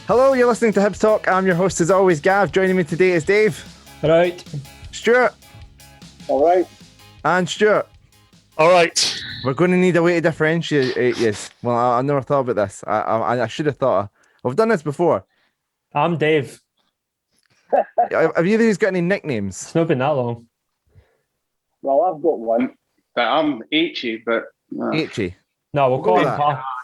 Hello, you're listening to Hibs Talk. I'm your host as always, Gav. Joining me today is Dave. All right. Stuart. All right. And Stuart. All right. We're going to need a way to differentiate yes. Well, I never thought about this. I should have thought. We've done this before. I'm Dave. Have you guys got any nicknames? It's not been that long. Well, I've got one. But I'm H, but... H. No, we'll call him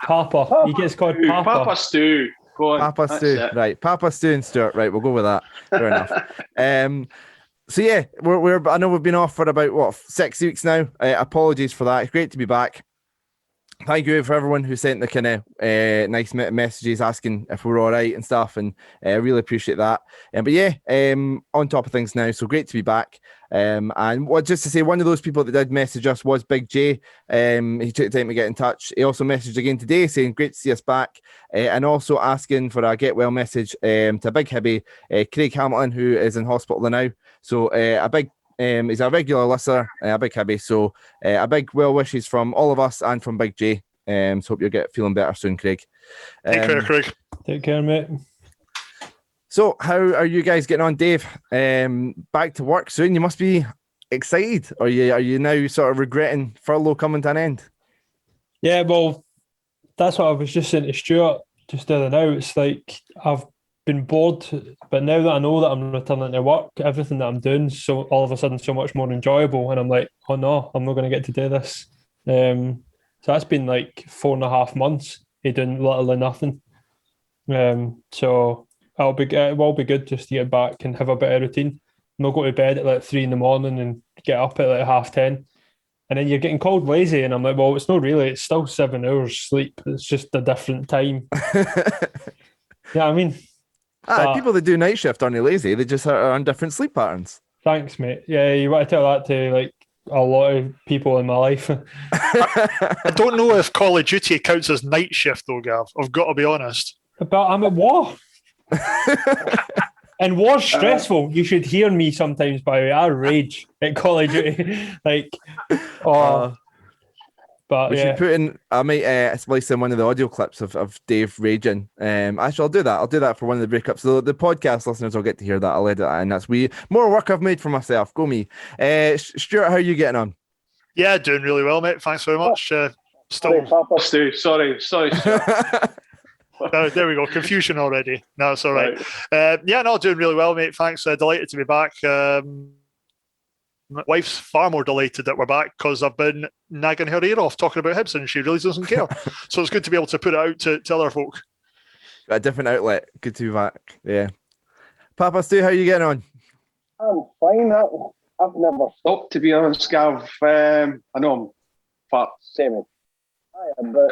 Papa. He gets called Papa. Papa Stu. Go on. Papa Stu. Right. Papa Stu and Stuart. Right, we'll go with that. Fair enough. So yeah, we're I know we've been off for about 6 weeks now. Apologies for that. It's great to be back. Thank you for everyone who sent the kind of nice messages asking if we're all right and stuff, and I really appreciate that. But yeah, on top of things now, so great to be back. And just to say, one of those people that did message us was Big J. He took the time to get in touch. He also messaged again today saying great to see us back, and also asking for a get well message to Big Hibby, Craig Hamilton, who is in hospital now. So a big. He's a regular listener, a big hibby. So a big well wishes from all of us and from Big J. So hope you'll get feeling better soon, Craig. Take care, Craig. Take care, mate. So how are you guys getting on, Dave? Back to work soon. You must be excited. Are you now sort of regretting furlough coming to an end? Yeah, well, that's what I was just saying to Stuart just the other now. It's like I've been bored, but now that I know that I'm returning to work, everything that I'm doing so all of a sudden so much more enjoyable, and I'm like, oh no, I'm not going to get to do this. So that's been like 4.5 months of doing little or nothing. So it will be good just to get back and have a bit of routine. Not go to bed at like 3 a.m. and get up at like 10:30, and then you're getting called lazy, and I'm like, well, it's not really. It's still 7 hours sleep. It's just a different time. Yeah, I mean. People that do night shift aren't lazy. They just are on different sleep patterns. Thanks, mate. Yeah, you want to tell that to like a lot of people in my life. I don't know if Call of Duty counts as night shift though, Gav. I've got to be honest. But I'm at war. And war's stressful. You should hear me sometimes, by the way. I rage at Call of Duty. But we should put in. I might splice in one of the audio clips of Dave raging. Actually, I'll do that. I'll do that for one of the breakups. So the podcast listeners will get to hear that. I'll edit that, and that's more work I've made for myself. Go me, Stuart. How are you getting on? Yeah, doing really well, mate. Thanks very much. Sorry, Papa Stu. Sorry. No, there we go. Confusion already. No, it's all right. Doing really well, mate. Thanks. Delighted to be back. My wife's far more delighted that we're back because I've been nagging her ear off talking about Hibs and she really doesn't care. So it's good to be able to put it out to other folk. A different outlet. Good to be back. Yeah. Papa Stu, how are you getting on? I'm fine. I've never stopped, to be honest, Gav. I know I'm fat, same. But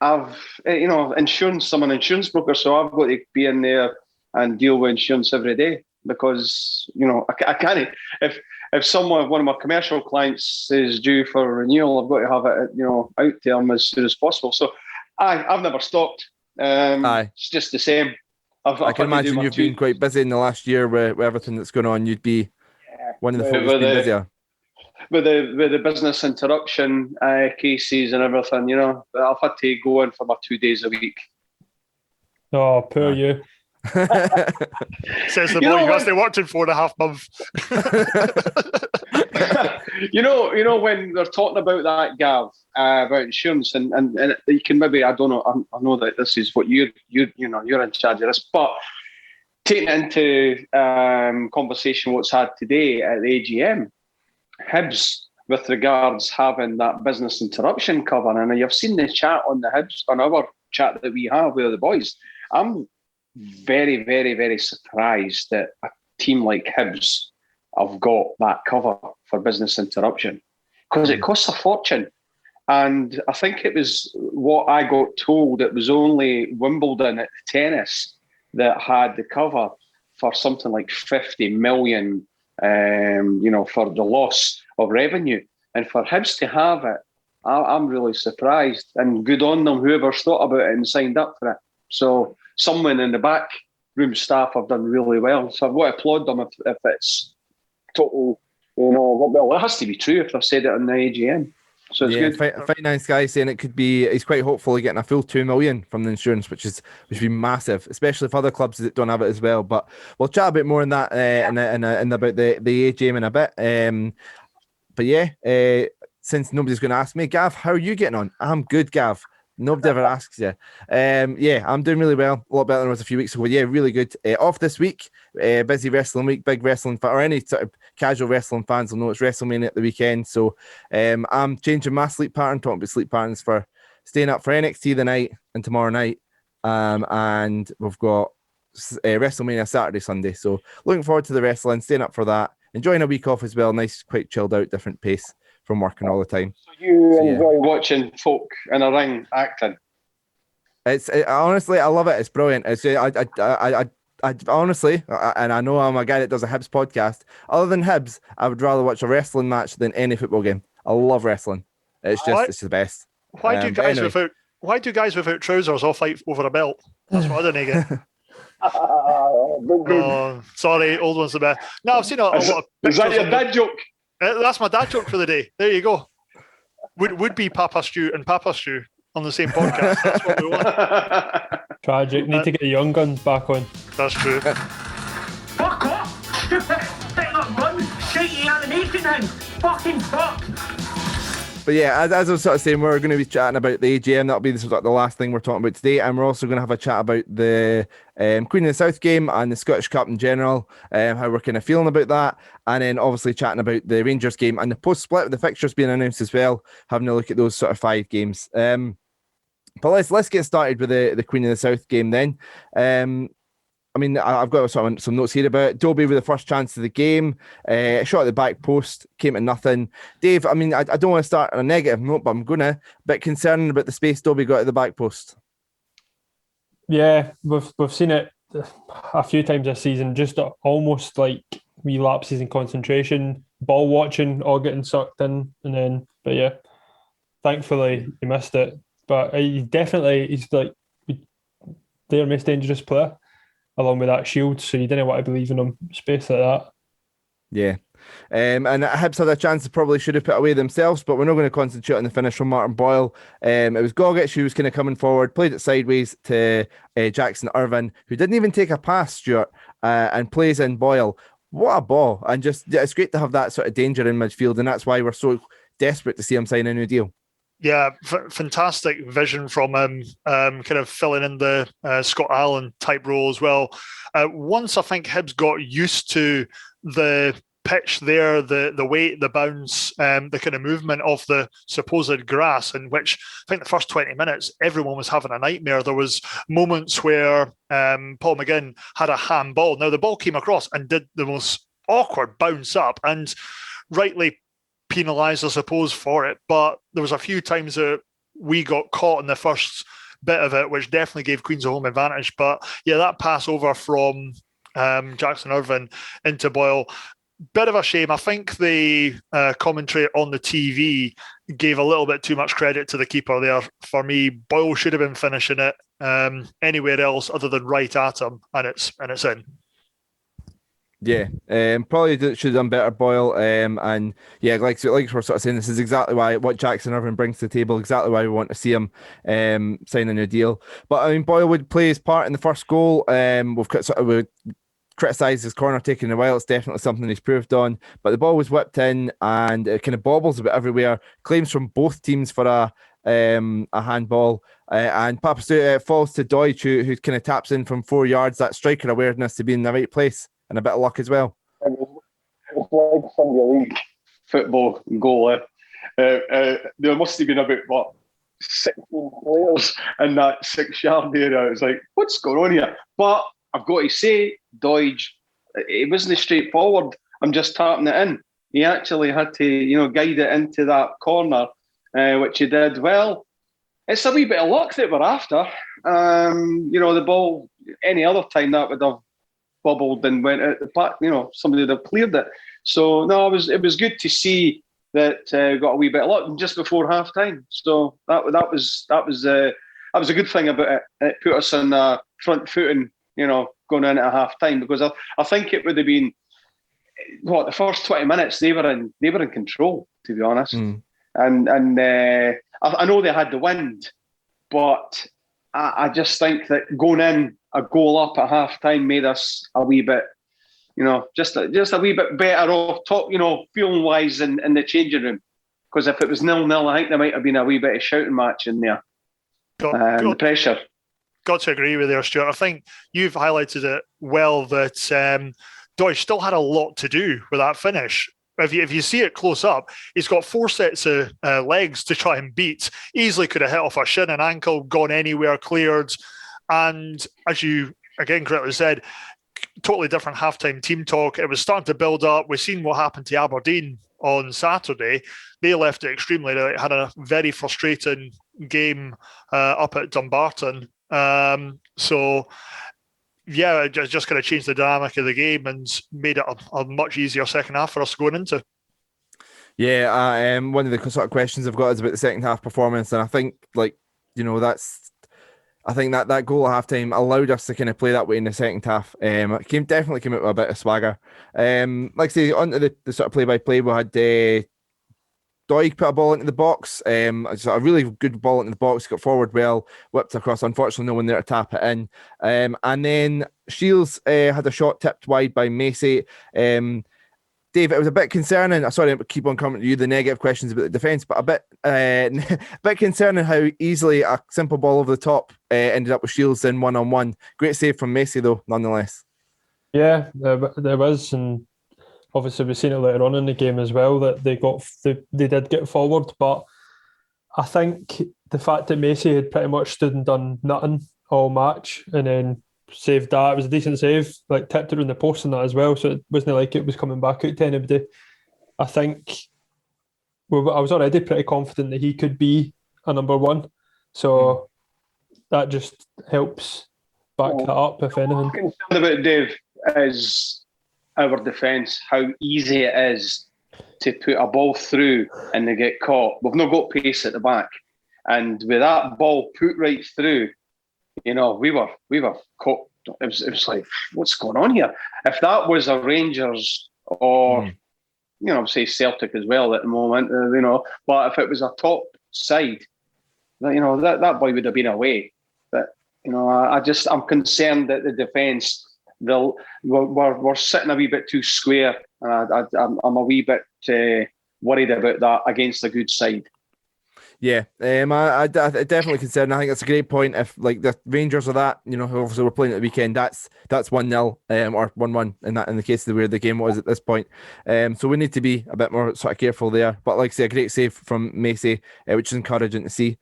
I've, insurance. I'm an insurance broker, so I've got to be in there and deal with insurance every day because, I can't. If one of my commercial clients is due for renewal, I've got to have it, out to them as soon as possible. So, I've never stopped. It's just the same. I can imagine you've been quite busy in the last year with everything that's going on. You'd be one of the folks who's been busier. With the business interruption cases and everything, I've had to go in for my 2 days a week. Oh, poor you. Says the boy who hasn't worked in 4.5 months. When they're talking about that, Gav, about insurance, and you can maybe, I don't know, I know that this is what you're in charge of this, but taking it into conversation what's had today at the AGM, Hibs with regards having that business interruption cover, and you've seen the chat on the Hibs, on our chat that we have with the boys. I'm very, very, very surprised that a team like Hibs have got that cover for business interruption because it costs a fortune. And I think it was what I got told, it was only Wimbledon at tennis that had the cover for something like 50 million, for the loss of revenue. And for Hibs to have it, I'm really surprised. And good on them, whoever's thought about it and signed up for it. So someone in the back room staff have done really well. So I've got to applaud them if it's total, well, it has to be true if I've said it on the AGM. So it's good. Finance guy saying it could be. He's quite hopeful of getting a full 2 million from the insurance, which would be massive, especially for other clubs that don't have it as well. But we'll chat a bit more on that and about the AGM in a bit. But yeah, since nobody's going to ask me, Gav, how are you getting on? I'm good, Gav. Nobody ever asks you. Yeah, I'm doing really well. A lot better than I was a few weeks ago. Yeah, really good. Off this week. Busy wrestling week. Big wrestling fan, or any sort of casual wrestling fans will know it's WrestleMania at the weekend. So I'm changing my sleep pattern, talking about sleep patterns for staying up for NXT tonight and tomorrow night. And we've got WrestleMania Saturday, Sunday. So looking forward to the wrestling, staying up for that. Enjoying a week off as well. Nice, quite chilled out, different pace from working all the time. So you enjoy watching folk in a ring acting? Honestly, I love it. It's brilliant. I honestly, and I know I'm a guy that does a Hibs podcast. Other than Hibs, I would rather watch a wrestling match than any football game. I love wrestling. It's the best. Why do guys without trousers all fight over a belt? That's what I didn't get. Oh, sorry, old one's the best. No, I've seen a lot of pictures. Is that your dad joke? That's my dad joke for the day. There you go. Would be Papa Stu and Papa Stu on the same podcast. That's what we want. Tragic. Need to get the young guns back on. That's true. Fuck off! Stupid! Setting up guns! Shitey animation then! Fucking fuck! But yeah, as I was sort of saying, we're going to be chatting about the AGM. That'll be the last thing we're talking about today. And we're also going to have a chat about the Queen of the South game and the Scottish Cup in general, how we're kind of feeling about that. And then obviously chatting about the Rangers game and the post-split with the fixtures being announced as well, having a look at those sort of 5 games. But let's get started with the Queen of the South game then. I mean, I've got some notes here about it. Dobie with the first chance of the game, shot at the back post, came to nothing. Dave, I mean, I don't want to start on a negative note, but I'm gonna. Bit concerned about the space Dobie got at the back post. Yeah, we've seen it a few times this season. Just almost like relapses in concentration, ball watching, all getting sucked in, and then. But yeah, thankfully he missed it. But he's like their most dangerous player, along with that shield, so you didn't want to believe in him space like that. Yeah. And Hibs had a chance to probably should have put away themselves, but we're not going to concentrate on the finish from Martin Boyle. It was Gogic who was kind of coming forward, played it sideways to Jackson Irvine, who didn't even take a pass, Stuart, and plays in Boyle. What a ball. And just it's great to have that sort of danger in midfield, and that's why we're so desperate to see him sign a new deal. Yeah, fantastic vision from him, kind of filling in the Scott Allen type role as well. Once I think Hibs got used to the pitch there, the weight, the bounce, the kind of movement of the supposed grass, in which I think the first 20 minutes, everyone was having a nightmare. There was moments where Paul McGinn had a handball. Now, the ball came across and did the most awkward bounce up, and rightly penalised, I suppose, for it. But there was a few times that we got caught in the first bit of it, which definitely gave Queens a home advantage. But yeah, that pass over from Jackson Irvine into Boyle, bit of a shame. I think the commentary on the TV gave a little bit too much credit to the keeper there. For me, Boyle should have been finishing it anywhere else other than right at him, and it's in. Yeah, probably should have done better, Boyle. And yeah, like we're sort of saying, this is exactly what Jackson Irvine brings to the table, exactly why we want to see him sign a new deal. But I mean, Boyle would play his part in the first goal. We've criticised his corner taking a while. It's definitely something he's proved on. But the ball was whipped in and it kind of bobbles a bit everywhere. Claims from both teams for a handball. And Papa Stu falls to Doidge, who kind of taps in from 4 yards. That striker awareness to be in the right place. And a bit of luck as well. It was like Sunday League football goal. There must have been about 16 players in that 6-yard area. It was like, what's going on here? But I've got to say, Doidge, it wasn't straightforward. I'm just tapping it in. He actually had to, guide it into that corner, which he did well. It's a wee bit of luck that we're after. The ball, any other time that would have bubbled and went out the back, somebody would have cleared it. So no, it was good to see that got a wee bit of luck just before half time. So that was a good thing about it. It put us on front foot and going in at half time, because I think it would have been the first 20 minutes they were in control, to be honest. and I know they had the wind, but I just think that going in a goal up at half time made us a wee bit, just a wee bit better off, feeling wise in the changing room. Because if it was 0-0, I think there might have been a wee bit of shouting match in there. The pressure. Got to agree with you, Stuart. I think you've highlighted it well that Doidge still had a lot to do with that finish. If you see it close up, he's got 4 sets of legs to try and beat. Easily could have hit off a shin and ankle, gone anywhere, cleared. And as you, again, correctly said, totally different halftime team talk. It was starting to build up. We've seen what happened to Aberdeen on Saturday. They left it extremely late, had a very frustrating game up at Dumbarton. So, yeah, it just kind of changed the dynamic of the game and made it a much easier second half for us going into. Yeah, one of the sort of questions I've got is about the second half performance, and I think, I think that goal at halftime allowed us to kind of play that way in the second half. It definitely came out with a bit of swagger. Like I say, onto the sort of play-by-play, we had Doidge put a ball into the box, a really good ball into the box, got forward well, whipped across. Unfortunately, no one there to tap it in. And then Shields had a shot tipped wide by Macy. Dave, it was a bit concerning. Sorry, I keep on coming to you, the negative questions about the defence, but a bit concerning how easily a simple ball over the top ended up with Shields in 1-on-1. Great save from Macy, though, nonetheless. Yeah, there was, and obviously we've seen it later on in the game as well that they did get forward, but I think the fact that Macy had pretty much stood and done nothing all match and then saved that, it was a decent save, tipped it in the post and that as well, so it wasn't like it was coming back out to anybody. I think I was already pretty confident that he could be a number one, so that just helps back that up, if anything. What I'm concerned about, Dave, is our defence, how easy it is to put a ball through and they get caught. We've not got pace at the back, and with that ball put right through, we were caught. It was like, what's going on here? If that was a Rangers or say Celtic as well at the moment, but if it was a top side, that boy would have been away. But I'm concerned that the defence, we're sitting a wee bit too square, and I'm a wee bit worried about that against a good side. Yeah, I definitely concerned. I think that's a great point. If the Rangers are that, obviously we're playing at the weekend, that's 1-0 or 1-1 in the case of where the game was at this point. So we need to be a bit more sort of careful there. But like I say, a great save from Macy, which is encouraging to see.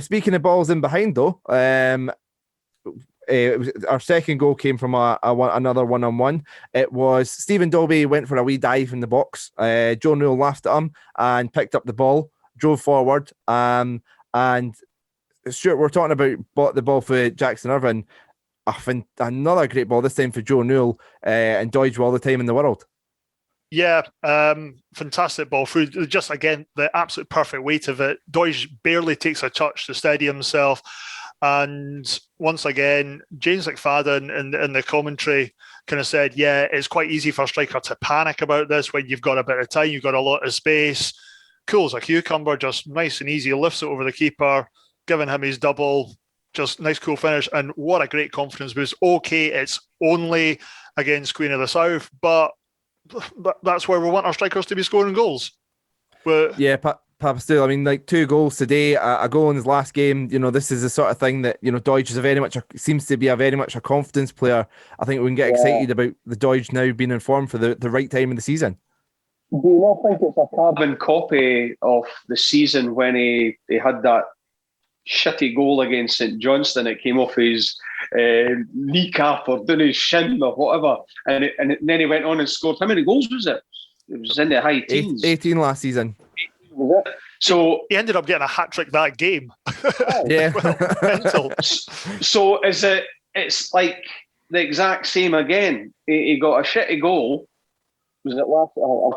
Speaking of balls in behind though, our second goal came from another 1-on-1. It was Stephen Dobie went for a wee dive in the box. Joe Newell laughed at him and picked up the ball, drove forward, and Stuart, we're talking about the ball for Jackson Irvine. Another great ball, this time for Joe Newell, and Doidge all the time in the world. Yeah, fantastic ball through. Just again, the absolute perfect weight of it. Doidge barely takes a touch to steady himself. And once again, James McFadden in the commentary kind of said, yeah, it's quite easy for a striker to panic about this when you've got a bit of time, you've got a lot of space. Cool as a cucumber, just nice and easy, lifts it over the keeper, giving him his double, just nice, cool finish. And what a great confidence boost. Okay, it's only against Queen of the South, but that's where we want our strikers to be scoring goals. Yeah, Papa Stu, I mean, 2 goals today, a goal in his last game. This is the sort of thing that, Doidge is seems to be a very much a confidence player. I think we can get excited about the Doidge now being informed for the right time in the season. Do you not think it's a carbon copy of the season when he had that shitty goal against St Johnstone? It came off his kneecap or down his shin or whatever, and then he went on and scored. How many goals was it? It was in the high teens. 18 last season. Was it? So he ended up getting a hat-trick that game. Yeah. So it's like the exact same again. He got a shitty goal. Was it last?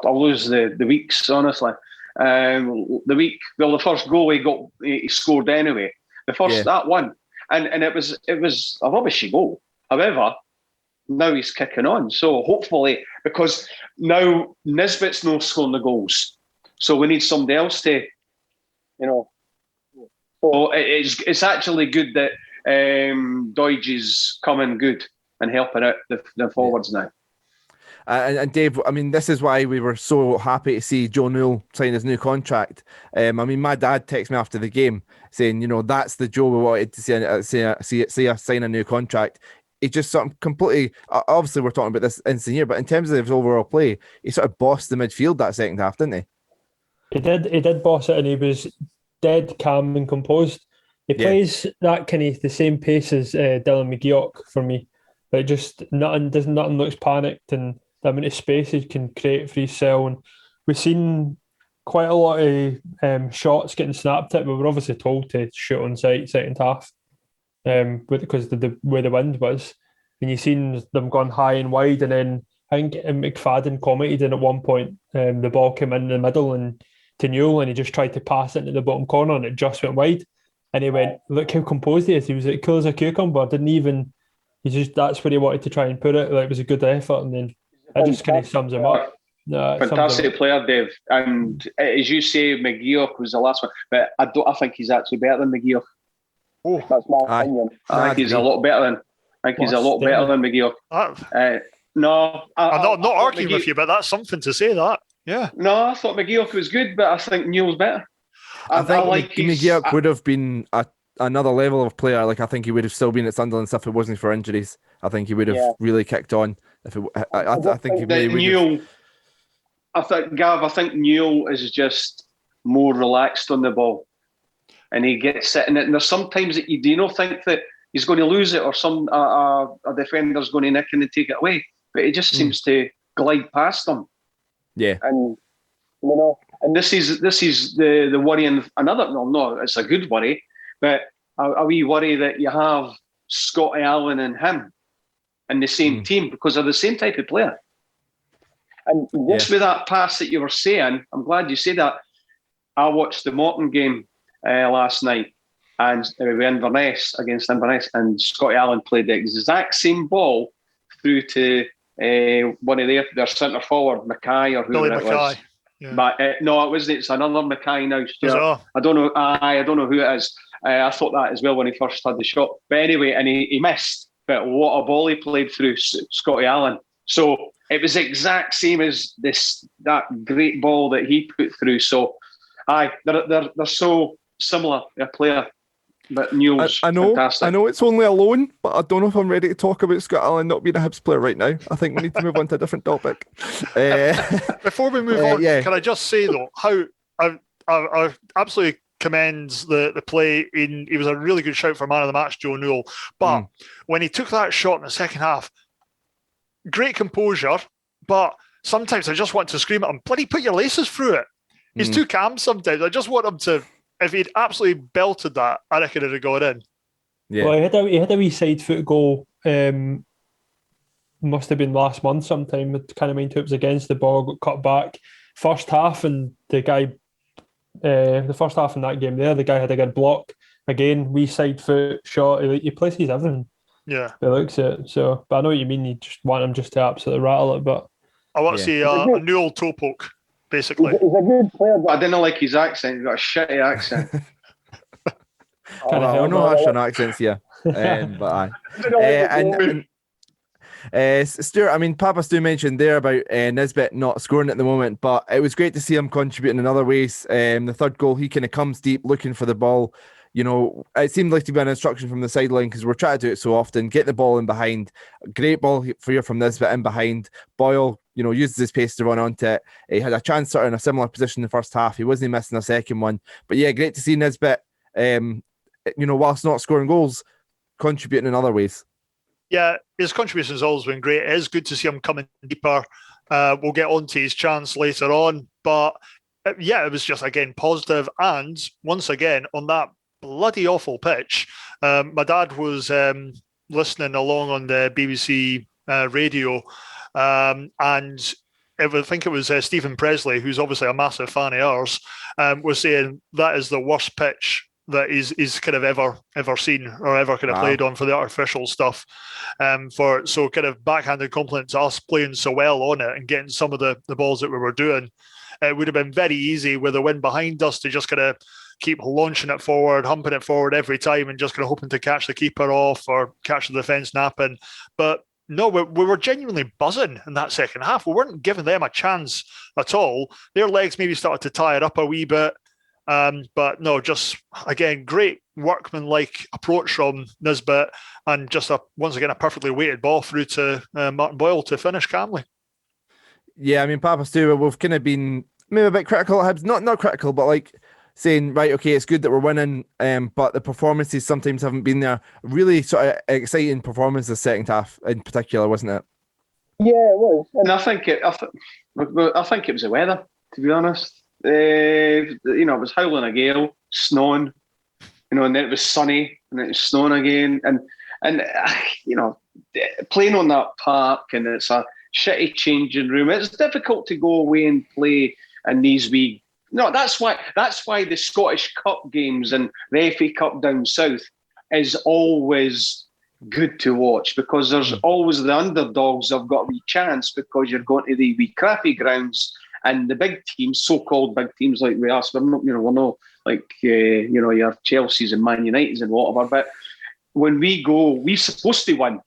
I'll lose the weeks, honestly. The first goal he scored anyway. That one, and it was a rubbishy goal. However, now he's kicking on. So hopefully, because now Nisbet's not scoring the goals, so we need somebody else to you know. So it's actually good that Doidge is coming good and helping out the forwards now. And Dave, I mean, this is why we were so happy to see Joe Newell sign his new contract. I mean, my dad texted me after the game saying, you know, that's the Joe we wanted to see us sign a new contract. He just sort of completely, obviously we're talking about this instant here, but in terms of his overall play, he sort of bossed the midfield that second half, didn't he? He did boss it, and he was dead calm and composed. He plays that kind of the same pace as Dylan McGeoch for me. Like just nothing looks panicked, and the amount of space he can create for himself. And we've seen quite a lot of shots getting snapped at, but we're obviously told to shoot on sight second half, because the way the wind was. And you've seen them gone high and wide, and then I think McFadden commented in at one point, the ball came in the middle and to Newell, and he just tried to pass it into the bottom corner, and it just went wide. And he went, look how composed he is. He was like cool as a cucumber. That's where he wanted to try and put it. Like, it was a good effort, and then that just kind of sums him up. Fantastic player, Dave. And as you say, McGeoch was the last one, but I think he's actually better than McGeoch. Oh, that's my opinion. I think he's a lot better than. McGeoch. I'm not arguing with you, but that's something to say. That, yeah. No, I thought McGeoch was good, but I think Newell's better. I think McGeoch would have been another level of player. Like, I think he would have still been at Sunderland stuff if it wasn't for injuries. I think he would have really kicked on. If it, I think he really would. Newell, I think Newell is just more relaxed on the ball, and he gets it. And there's sometimes that you do think that he's going to lose it, or some a defender's going to nick and take it away, but he just seems to glide past them. Yeah, and you know. And this is the worry, and no, it's a good worry, but a wee worry that you have Scotty Allen and him in the same team, because they're the same type of player. And just with that pass that you were saying, I'm glad you said that. I watched the Morton game last night, and we were against Inverness, and Scotty Allen played the exact same ball through to one of their centre forward, Mackay, or whoever it was. Yeah. But no, it wasn't. It's another Mackay now, Stuart. I don't know. I don't know who it is. I thought that as well when he first had the shot. But anyway, and he missed. But what a ball he played through, Scotty Allen. So it was the exact same as that great ball that he put through. So, they're so similar, a player. But Newell's fantastic. I know it's only a loan, but I don't know if I'm ready to talk about Scott Allen not being a Hibs player right now. I think we need to move on to a different topic. Before we move on, can I just say though, how I absolutely commends the play. He was a really good shout for man of the match, Joe Newell. But when he took that shot in the second half, great composure, but sometimes I just want to scream at him, bloody put your laces through it. He's too calm sometimes. I just want him to. If he'd absolutely belted that, I reckon it'd have gone in. Yeah. Well, he had a wee side foot goal. Must have been last month sometime. I can't remember who it was against. The ball got cut back. First half, and the first half in that game there, the guy had a good block. Again, wee side foot shot. He places everything. Yeah. He looks it. So, but I know what you mean. You just want him just to absolutely rattle it. But I want to see a Newell toe poke. Basically, he's a good player, but I didn't like his accent. He's got a shitty accent. I know harsh on accents, yeah. But Stuart, I mean, Papa Stu mentioned there about Nisbet not scoring at the moment, but it was great to see him contributing in other ways. The third goal, he kind of comes deep looking for the ball. You know, it seemed like to be an instruction from the sideline because we're trying to do it so often. Get the ball in behind. Great ball for you from Nisbet in behind. Boyle, you know, uses his pace to run onto it. He had a chance sort of in a similar position in the first half. He wasn't missing a second one. But yeah, great to see Nisbet, you know, whilst not scoring goals, contributing in other ways. Yeah, his contribution has always been great. It is good to see him coming deeper. We'll get on to his chance later on. But yeah, it was just, again, positive. And once again, on that bloody awful pitch, my dad was listening along on the BBC radio, and I think it was Stephen Presley, who's obviously a massive fan of ours, was saying that is the worst pitch that he's kind of ever seen or ever kind of played on for the artificial stuff. So kind of backhanded compliment to us playing so well on it and getting some of the balls that we were doing. It would have been very easy with the wind behind us to just kind of keep launching it forward, humping it forward every time and just kind of hoping to catch the keeper off or catch the defence napping. But no, we were genuinely buzzing in that second half. We weren't giving them a chance at all. Their legs maybe started to tire up a wee bit. But no, just, again, great workmanlike approach from Nisbet and just, once again, a perfectly weighted ball through to Martin Boyle to finish calmly. Yeah, I mean, Papa Stu, we've kind of been maybe a bit critical at Hibs. Not critical, but like saying, right, okay, it's good that we're winning, but the performances sometimes haven't been there. Really sort of exciting performance the second half in particular, wasn't it? Yeah, it was. And I think it was the weather, to be honest. It was howling a gale, snowing, and then it was sunny, and it was snowing again, and playing on that park, and it's a shitty changing room. It's difficult to go away and play in these wee. No, that's why the Scottish Cup games and the FA Cup down south is always good to watch, because there's always the underdogs have got a wee chance, because you're going to the wee crappy grounds, and the big teams, so-called big teams like we are, we're not like your Chelsea's and Man United's and whatever. But when we go, we're supposed to win.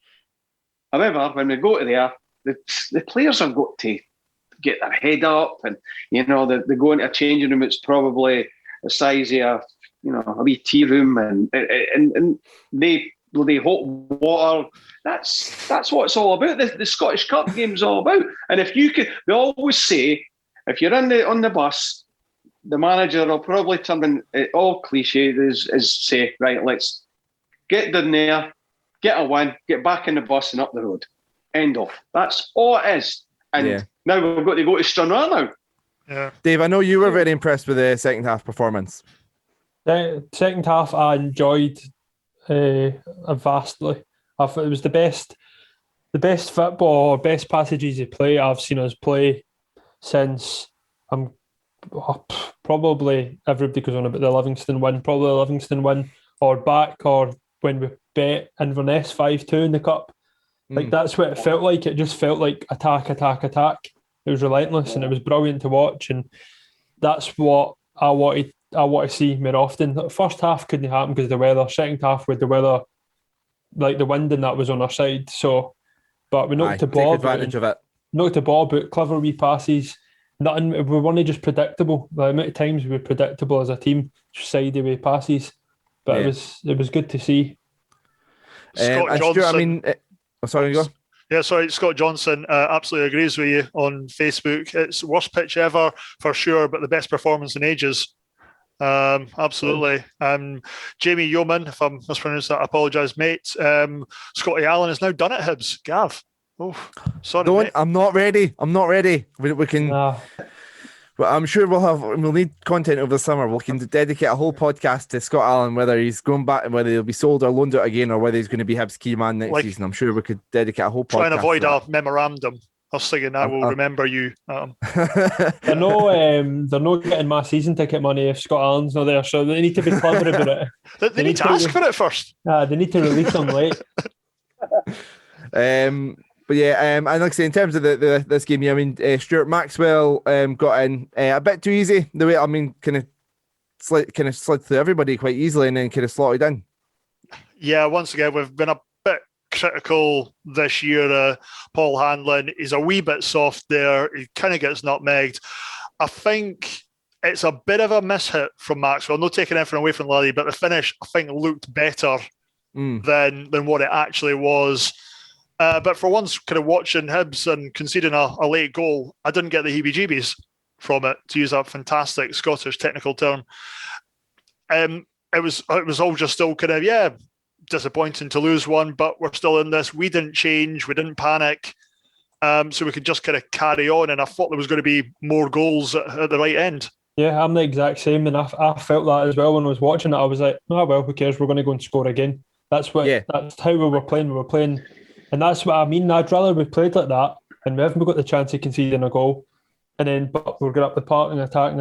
However, when we go to there, the players have got to get their head up, and they go into a changing room. It's probably the size of a wee tea room, and they hot water. That's what it's all about. The Scottish Cup game's all about. And if you could, they always say, if you're on the bus, the manager will probably turn in, all cliche is say, right, let's get down there, get a win, get back in the bus and up the road. End of. That's all it is. And now we've got to go to Stranraer now. Yeah. Dave, I know you were very impressed with the second half performance. The second half I enjoyed vastly. I thought it was the best football or best passages of play I've seen us play since probably everybody goes on about the Livingston win, or back, or when we bet Inverness 5-2 in the cup. Like that's what it felt like. It just felt like attack. It was relentless and it was brilliant to watch, and that's what I want to see more often. The first half couldn't happen because of the weather. Second half with the weather, like the wind and that was on our side. So, but we knocked the ball. Take advantage of it. Knocked the ball, but clever wee passes. Nothing. We weren't just predictable. The amount of times we were predictable as a team, sideway passes. But it was good to see. Scott Johnson. Sorry, go. Yeah, sorry, Scott Johnson absolutely agrees with you on Facebook. It's worst pitch ever for sure, but the best performance in ages. Absolutely. Jamie Yeoman, if I'm mispronounced that, I apologise, mate. Scotty Allen has now done it, Hibs. Gav. Oh, sorry. Mate. I'm not ready. We can. Well, I'm sure we'll need content over the summer. We can dedicate a whole podcast to Scott Allen, whether he's going back, whether he'll be sold or loaned out again, or whether he's going to be Hibs key man next season. I'm sure we could dedicate a whole podcast. Try and avoid a memorandum. I was thinking I will remember you. They're not getting my season ticket money if Scott Allen's not there, so they need to be clever about it. they need to ask for it first. They need to release them late. But yeah, and like I say, in terms of this game, I mean, Stuart Maxwell got in a bit too easy. The way, I mean, kind of slid through everybody quite easily and then kind of slotted in. Yeah, once again, we've been a bit critical this year. Paul Hanlon is a wee bit soft there. He kind of gets nutmegged. I think it's a bit of a mishit from Maxwell. Not taking anything away from Lally, but the finish, I think, looked better than what it actually was. But for once, kind of watching Hibs and conceding a late goal, I didn't get the heebie-jeebies from it, to use a fantastic Scottish technical term. It was all just still kind of, disappointing to lose one, but we're still in this. We didn't change. We didn't panic. So we could just kind of carry on. And I thought there was going to be more goals at the right end. Yeah, I'm the exact same. And I felt that as well when I was watching it. I was like, oh, well, who cares? We're going to go and score again. That's how we were playing. We were playing. And that's what I mean. I'd rather we played like that and we haven't got the chance of conceding a goal. And then we're going up the park and attacking.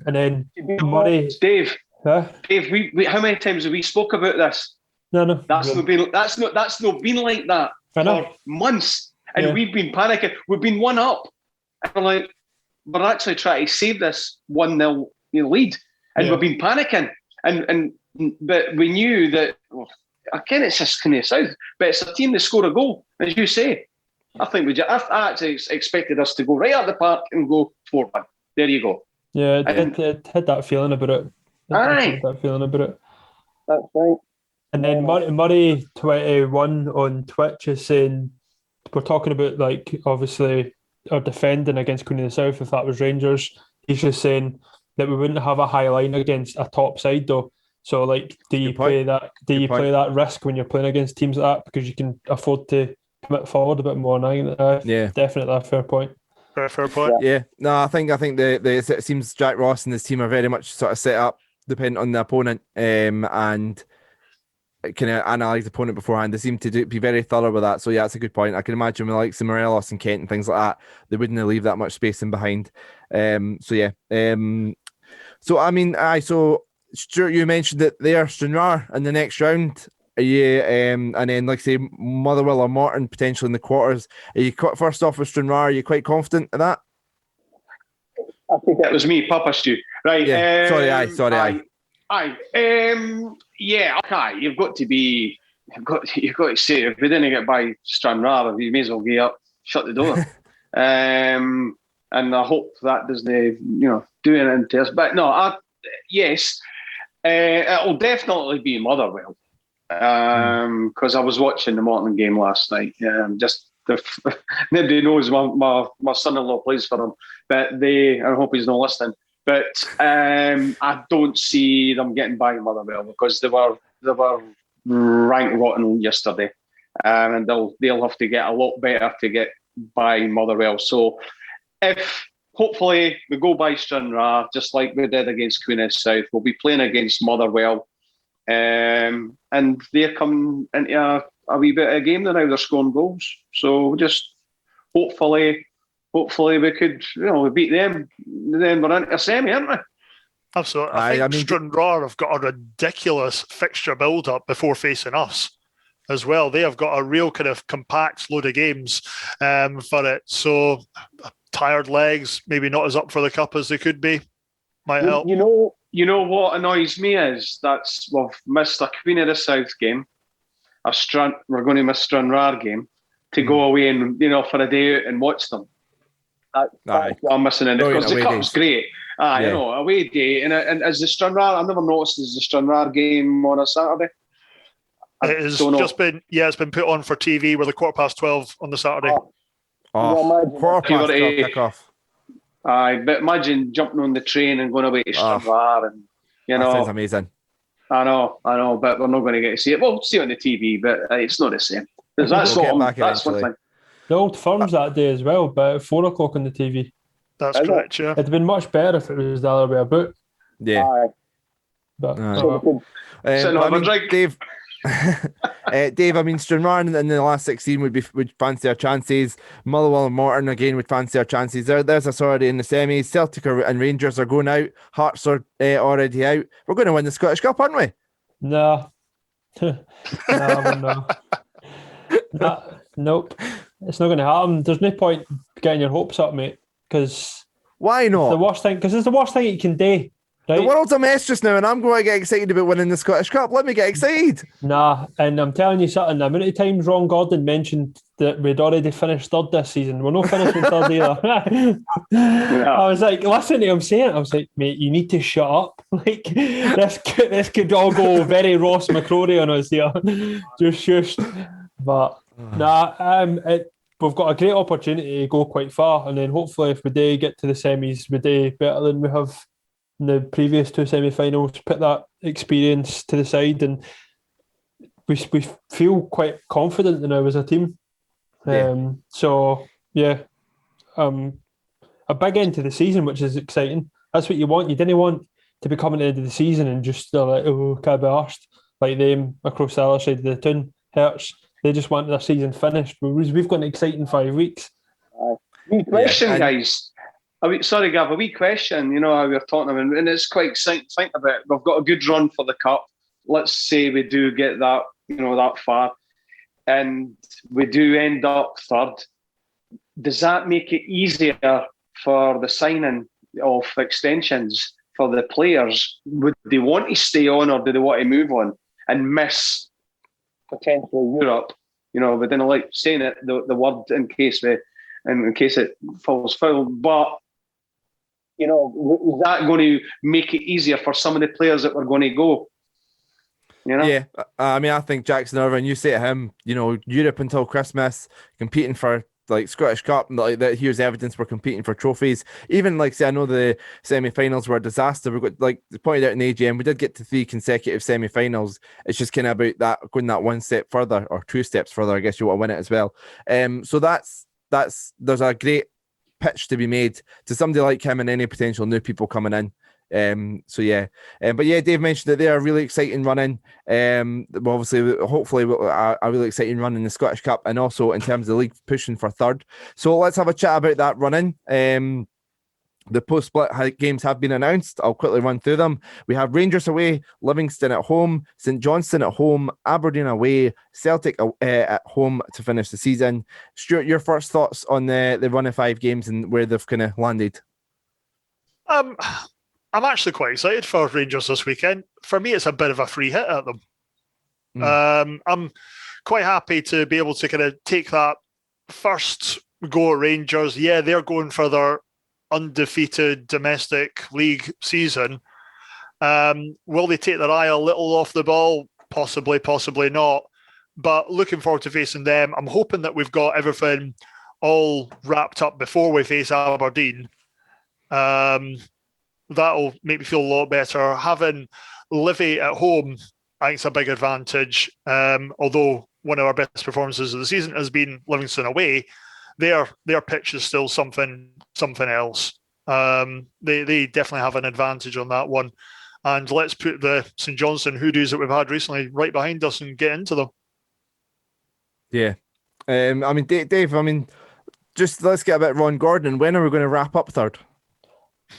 And then Murray. Dave, we how many times have we spoke about this? No. That's not been like that for months. And we've been panicking. We've been 1-up. And we're actually trying to save this 1-0 lead. and we've been panicking, and but we knew that. Well, again, it's just kind of south, but it's a team that score a goal, as you say. I think I actually expected us to go right at the park and go 4-1. There you go. Yeah, it had that feeling about it. Aye. That feeling about it. That's right. And then Murray 21 on Twitch is saying we're talking about like obviously our defending against Queen of the South if that was Rangers. He's just saying that we wouldn't have a high line against a top side though. So like do you play that risk when you're playing against teams like that because you can afford to commit forward a bit more? And definitely a fair point. Fair point. Yeah. No, I think it seems Jack Ross and his team are very much sort of set up depending on the opponent and kind of analyse the opponent beforehand. They seem to be very thorough with that. So yeah, that's a good point. I can imagine with like Morelos and Kent and things like that, they wouldn't leave that much space in behind. So yeah. So I mean, so Stuart, you mentioned that they are Stranraer in the next round. Are you and then like say Motherwell or Morton potentially in the quarters? Are you first off with Stranraer? Are you quite confident of that? I think It was me, Papa Stu. Right. Yeah. Sorry. Yeah. Okay. You've got to say if we didn't get by Stranraer, you may as well get up, shut the door. And I hope that doesn't do anything to us. But no, yes, it'll definitely be Motherwell. Because I was watching the Morton game last night. Nobody knows my son-in-law plays for them, but I hope he's not listening. But I don't see them getting by Motherwell because they were rank rotten yesterday, and they'll have to get a lot better to get by Motherwell. So if hopefully we go by Stranraer just like we did against Queen of South, we'll be playing against Motherwell. And they're coming into a wee bit of a game now. They're scoring goals, so just hopefully we could we beat them. Then we're into a semi, aren't we? Absolutely. I think Stranraer have got a ridiculous fixture build-up before facing us as well. They have got a real kind of compact load of games for it. So tired legs, maybe not as up for the cup as they could be. Might help. You know what annoys me is we've missed a Queen of the South game. We're going to miss Stranraer game to go away and for a day out and watch them. I'm missing it because the cup's great. Away day and as the Stranraer, I've never noticed is the Stranraer game on a Saturday. It's been put on for TV with a 12:15 on the Saturday. 12:15 kick-off. But imagine jumping on the train and going away to Stranraer and that sounds amazing. I know, but we're not going to get to see it. Well, we'll see it on the TV, but it's not the same. That's one thing. The Old Firm's that day as well, but at 4:00 on the TV. That's correct, yeah. It'd been much better if it was the other way about. Yeah. But Dave, Dave, I mean, Stranraer in the last 16 would fancy our chances. Motherwell and Morton again would fancy our chances. There's us already in the semis. Celtic and Rangers are going out. Hearts are already out. We're going to win the Scottish Cup, aren't we? No. Nope. It's not going to happen. There's no point getting your hopes up, mate. Because why not? The worst thing. Because it's the worst thing you can do. Right? The world's a mess just now, and I'm going to get excited about winning the Scottish Cup. Let me get excited. Nah, and I'm telling you something. The amount of times Ron Gordon mentioned that we'd already finished third this season, we're not finishing third either. I was like, listen to him saying it. I was like, mate, you need to shut up. Like this could all go very Ross McCrory on us here. Just. But we've got a great opportunity to go quite far, and then hopefully, if we do get to the semis, we do better than we have in the previous two semi-finals. Put that experience to the side, and we feel quite confident now as a team. A big end to the season, which is exciting. That's what you want. You didn't want to be coming to the end of the season and just like, can't be arsed like them across the other side of the town. Hurts. They just want their season finished. We've got an exciting 5 weeks. Wee question, guys. Sorry, Gav, a wee question. You know how we're talking about, and it's quite exciting to think about. We've got a good run for the cup. Let's say we do get that, that far, and we do end up third. Does that make it easier for the signing of extensions for the players. Would they want to stay on or do they want to move on and miss potentially Europe? You know, but then I like saying it, the word in case it falls foul. But you know, is that going to make it easier for some of the players that were going to go? You know? Yeah, I mean, I think Jackson Irvine, you say to him, you know, Europe until Christmas, competing for like Scottish Cup, like that. Here's evidence we're competing for trophies. Even like, say, I know the semi-finals were a disaster. We got, like pointed out in AGM, we did get to 3 consecutive semi-finals. It's just kind of about that going that one step further or 2 steps further. I guess you want to win it as well. So that's there's a great pitch to be made to somebody like him and any potential new people coming in. But yeah, Dave mentioned that they are really exciting running. Obviously, hopefully, a really exciting run in the Scottish Cup, and also in terms of the league pushing for 3rd. So let's have a chat about that running. The post-split games have been announced. I'll quickly run through them. We have Rangers away, Livingston at home, St Johnstone at home, Aberdeen away, Celtic at home to finish the season. Stuart, your first thoughts on the run of 5 games and where they've kind of landed? I'm actually quite excited for Rangers this weekend. For me, it's a bit of a free hit at them. I'm quite happy to be able to kind of take that first go at Rangers. Yeah, they're going for their undefeated domestic league season. Will they take their eye a little off the ball? Possibly, possibly not. But looking forward to facing them. I'm hoping that we've got everything all wrapped up before we face Aberdeen. That'll make me feel a lot better. Having Livy at home, I think it's a big advantage. Although one of our best performances of the season has been Livingston away, their pitch is still something else. They definitely have an advantage on that one. And let's put the St Johnstone hoodoos that we've had recently right behind us and get into them. Yeah. I mean, Dave, I mean, just let's get a bit Ron Gordon. When are we going to wrap up 3rd?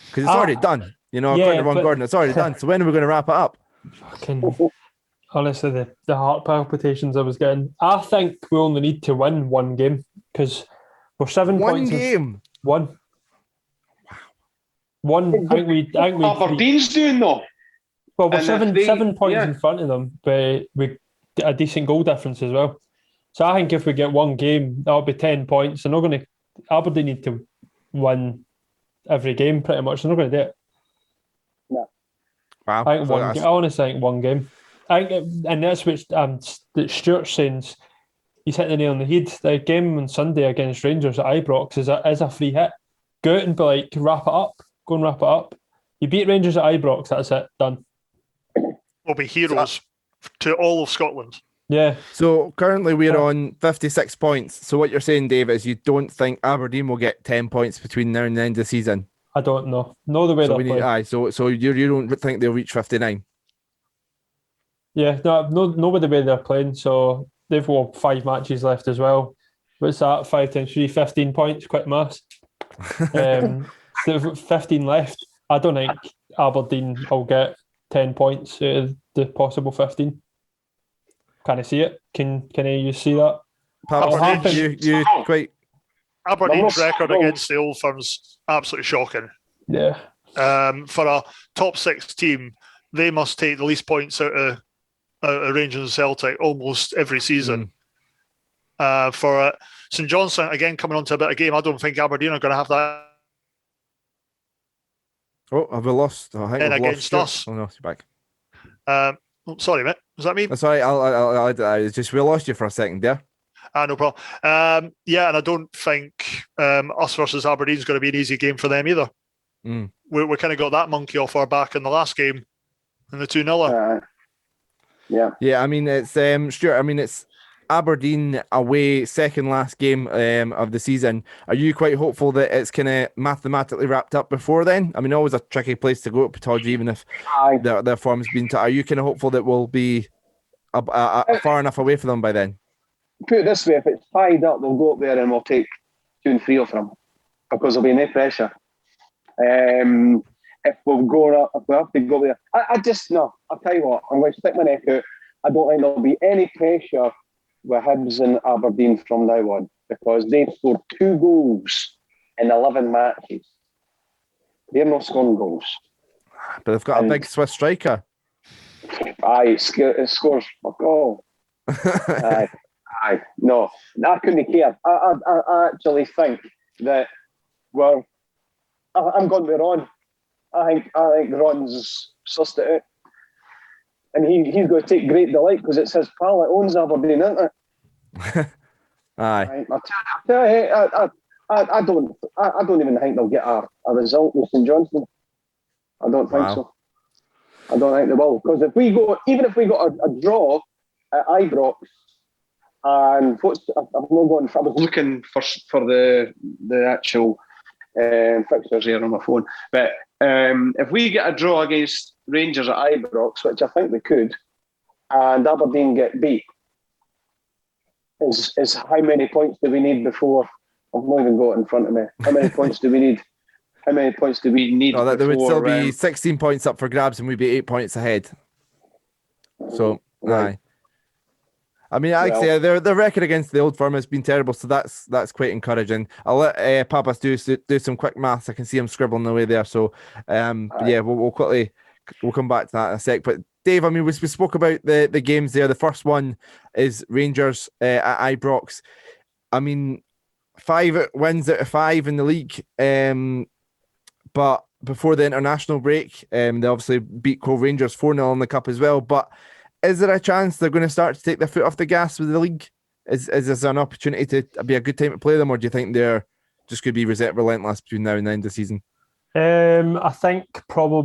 Because it's already done. You know, according to Ron Gordon, it's already done. So when are we going to wrap it up? Honestly, the heart palpitations I was getting. I think we only need to win 1 game because we're 7 points. 1 game? One. Wow. 1. I think we Aberdeen's doing though. Well, we're 7 points in front of them, but we get a decent goal difference as well. So I think if we get 1 game, that'll be 10 points. They're not going to. Aberdeen need to win every game pretty much. They're not going to do it. No. Wow. I honestly think 1 game. I think, and that's what Stuart's saying. He's hitting the nail on the head. The game on Sunday against Rangers at Ibrox is a free hit. Go out and be like, wrap it up. Go and wrap it up. You beat Rangers at Ibrox, that's it. Done. We'll be heroes to all of Scotland. Yeah. So currently we're on 56 points. So what you're saying, Dave, is you don't think Aberdeen will get 10 points between now and the end of the season? I don't know. No, the way they're playing. So you don't think they'll reach 59? Yeah, no, with the way they're playing. So they've got 5 matches left as well. What's that? 5 times 3, 15 points. Quick maths. So they've got 15 left. I don't think Aberdeen will get 10 points out of the possible 15. Can I see it? Can you see that? Aberdeen's record against the Old Firm's absolutely shocking. Yeah. For a top 6 team, they must take the least points out of Rangers and Celtic almost every season. For St Johnstone, again, coming on to a bit of game, I don't think Aberdeen are going to have that. Oh, have we lost? I think we've against lost us. Oh no, you're back. Sorry, mate. Was that me? That's all right. I just we lost you for a second there. No problem. And I don't think us versus Aberdeen is going to be an easy game for them either. We kind of got that monkey off our back in the last game in the 2-0. Yeah. I mean, it's Stuart. I mean, it's Aberdeen away, second last game of the season. Are you quite hopeful that it's kind of mathematically wrapped up before then? I mean, always a tricky place to go at Portage, even if their form's been. Are you kind of hopeful that we'll be far enough away from them by then? Put it this way: if it's tied up, we'll go up there and we'll take 2 and 3 off them because there'll be no pressure. If we'll go up, if we have to go there, I'll tell you what, I'm going to stick my neck out. I don't think there'll be any pressure with Hibs and Aberdeen from now on because they've scored 2 goals in 11 matches. They're not scoring goals. But they've got a big Swiss striker. Aye, it scores. Fuck all. Aye. No, I couldn't care. I actually think that, well, I'm going with Ron. I think Ron's sussed it out. And he's going to take great delight because it's his pal that owns Aberdeen, isn't it? Aye. I don't even think they'll get a result with St Johnstone. I don't think so. I don't think they will, because if we got a draw at Ibrox, and I was looking for the actual fixtures here on my phone, but if we get a draw against Rangers at Ibrox, which I think we could, and Aberdeen get beat, is how many points do we need before? I've not even got it in front of me. How many points do we need? How many points do we need? No, there would before, still be 16 points up for grabs, and we'd be 8 points ahead. So, right. aye. I mean, actually, their record against the Old Firm has been terrible, so that's quite encouraging. I'll let Papa Stu do some quick maths. I can see him scribbling away there. So, yeah, we'll come back to that in a sec. But Dave, I mean, we spoke about the games there. The first one is Rangers at Ibrox. I mean, 5 wins out of 5 in the league. But before the international break, they obviously beat Cove Rangers 4-0 in the cup as well. But is there a chance they're going to start to take their foot off the gas with the league? Is this an opportunity to be a good time to play them, or do you think they're just going to be relentless between now and the end of the season? I think they'll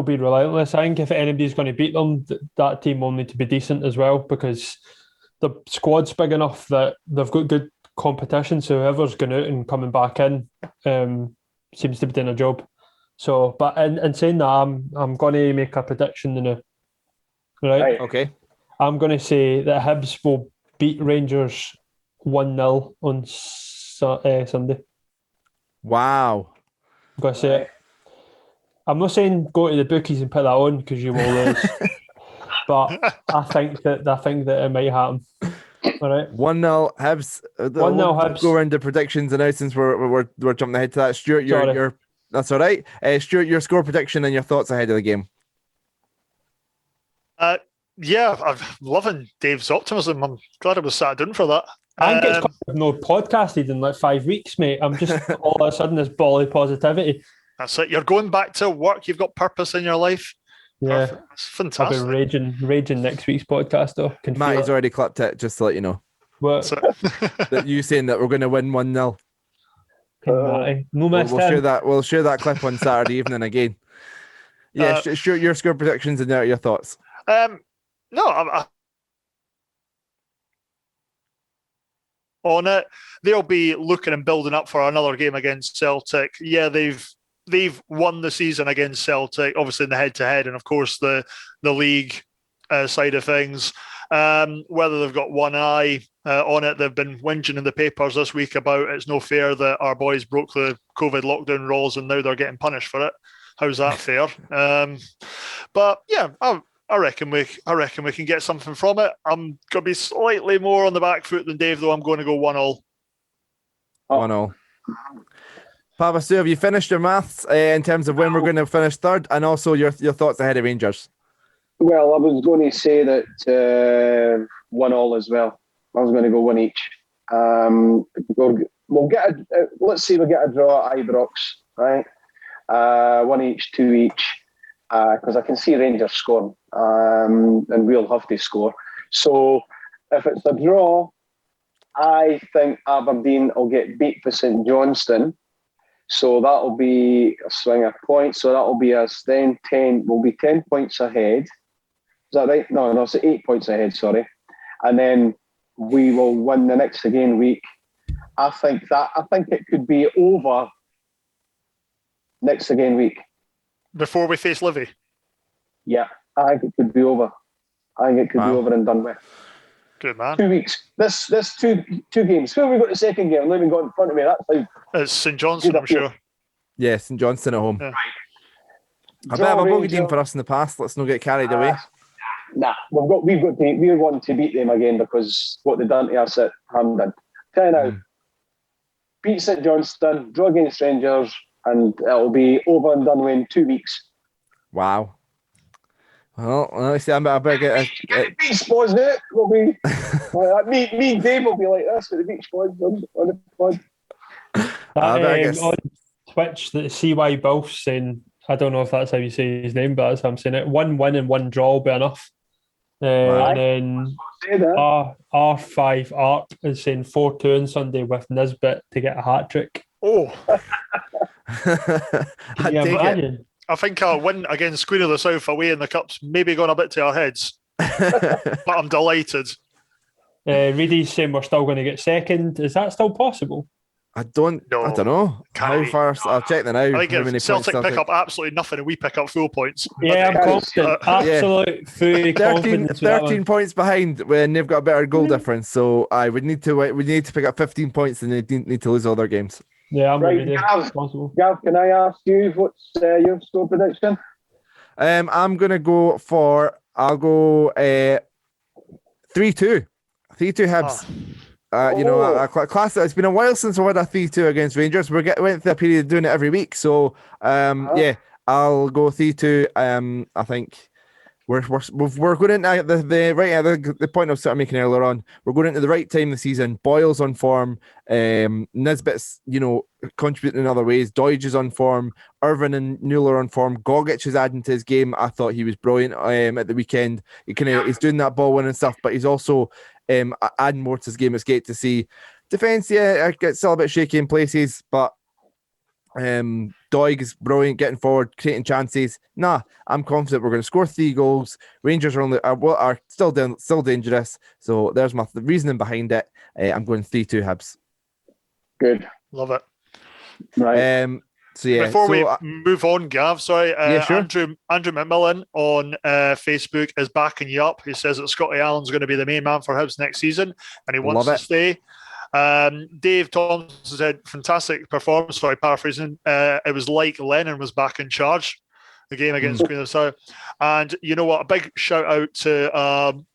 be relentless. I think if anybody's going to beat them, that team will need to be decent as well, because the squad's big enough that they've got good competition. So whoever's going out and coming back in seems to be doing a job. So, but in saying that, I'm going to make a prediction now. Right? Okay. I'm going to say that Hibs will beat Rangers 1-0 on Sunday. Wow. I'm going to say it. I'm not saying go to the bookies and put that on because you will lose, but I think that it might happen. All right. 1-0 Hibs. 1-0 Hibs. Go around the predictions and now, since we're jumping ahead to that. Stuart, you're that's all right. Stuart, your score prediction and your thoughts ahead of the game. Yeah, I'm loving Dave's optimism. I'm glad I was sat down for that. I think it's because I've not podcasted in like 5 weeks, mate. I'm just all of a sudden this bally positivity. That's it. You're going back to work. You've got purpose in your life. Yeah, perfect. It's fantastic. I'll be raging next week's podcast though. Matty's already clipped it, just to let you know. What? That you saying that we're going to win 1-0. We'll share that clip on Saturday evening again. Yeah, Stuart, your score predictions and your thoughts. No, on it, they'll be looking and building up for another game against Celtic. Yeah, they've won the season against Celtic, obviously in the head-to-head, and of course the league side of things. Whether they've got one eye on it, they've been whinging in the papers this week about it's no fair that our boys broke the COVID lockdown rules and now they're getting punished for it. How's that fair? But yeah, I reckon we can get something from it. I'm going to be slightly more on the back foot than Dave, though. I'm going to go 1-1. 1-1. Papa Stu, have you finished your maths in terms of when we're going to finish third, and also your thoughts ahead of Rangers? Well, I was going to say that 1-1 as well. I was going to go 1 each. We'll get let's say we get a draw at Ibrox, right? 1 each, 2 each. Because I can see Rangers scoring, and we'll have to score. So if it's a draw, I think Aberdeen will get beat by St Johnstone. So that'll be a swing of points. So that'll be us then 10. We'll be 10 points ahead. Is that right? No, it's 8 points ahead. Sorry, and then we will win the next again week. I think it could be over next again week. Before we face Livy? Yeah, I think it could be over. I think it could be over and done with. Good man. 2 weeks. This two games. Who have we got the second game? I'm not even got in front of me. That's how. It's St Johnstone, I'm sure. Yeah, St Johnstone at home. Yeah. A bit of a bogey team for us in the past. Let's not get carried away. Nah, we want to beat them again because what they've done to us at Hampden. Tell you now, beat St Johnstone, draw against Rangers, and it'll be over and done with in 2 weeks. Wow. Well, let's see. I better get The Beach Boys now. We'll be me and Dave will be like this with the Beach Boys on the pod. I better get. On Twitch, the CY Bulf saying, I don't know if that's how you say his name, but that's how I'm saying it. 1 win and 1 draw will be enough. And then R5 Arp is saying 4-2 on Sunday with Nisbet to get a hat trick. Oh, I Can you take it. imagine? I think our win against Queen of the South away in the Cup's maybe gone a bit to our heads, but I'm delighted. Reedy's saying we're still going to get second. Is that still possible? I don't know. How Can't far? I'll check that now. I think How if many Celtic points pick up absolutely nothing and we pick up full points. Yeah, I'm confident. Absolute full 13, confidence. 13 points behind when they've got a better goal difference. So I would need to pick up 15 points and they need to lose all their games. Yeah, I'm Right, ready. Possible. Gav, can I ask you what's your score prediction? I'm gonna go for. I'll go 3-2. 3-2 Hibs. You know, class. It's been a while since I had a 3-2 against Rangers. Went through a period of doing it every week. So yeah, I'll go 3-2. I think we're going into the point I was sort of making earlier on. We're going into the right time of the season. Boyle's on form. Nisbet's, you know, contributing in other ways. Doidge is on form. Irvin and Newell are on form. Gogic is adding to his game. I thought he was brilliant at the weekend. He's doing that ball winning stuff, but he's also adding more to his game. It's great to see. Defense, yeah, it's still a bit shaky in places, but Doig is brilliant, getting forward, creating chances. I'm confident we're going to score 3 goals. Rangers are still dangerous. So there's the reasoning behind it. I'm going 3-2 Hibs. Good, Love it. right. So yeah. Before we move on, Gav, sorry, sure. Andrew McMillan on Facebook is backing you up. He says that Scotty Allen's going to be the main man for Hibs next season, and he wants to stay. Dave Thompson said, fantastic performance. Sorry, paraphrasing. It was like Lennon was back in charge the game against Queen of the South. And you know what? A big shout out to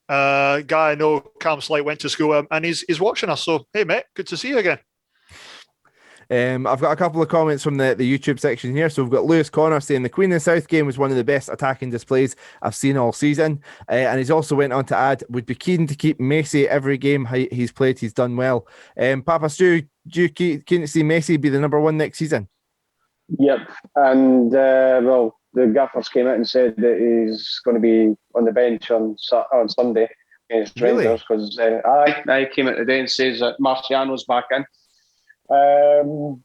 a guy I know, Cam Slight, went to school with him, and he's watching us. So, hey, mate, good to see you again. I've got a couple of comments from the YouTube section here. So we've got Lewis Connor saying the Queen of the South game was one of the best attacking displays I've seen all season. And he's also went on to add, would be keen to keep Messi every game he's played. He's done well. Papa Stu, do you keen to see Messi be the number 1 next season? Yep. And well, the gaffers came out and said that he's going to be on the bench on Sunday against Rangers because I came out today and says that Marciano's back in. We're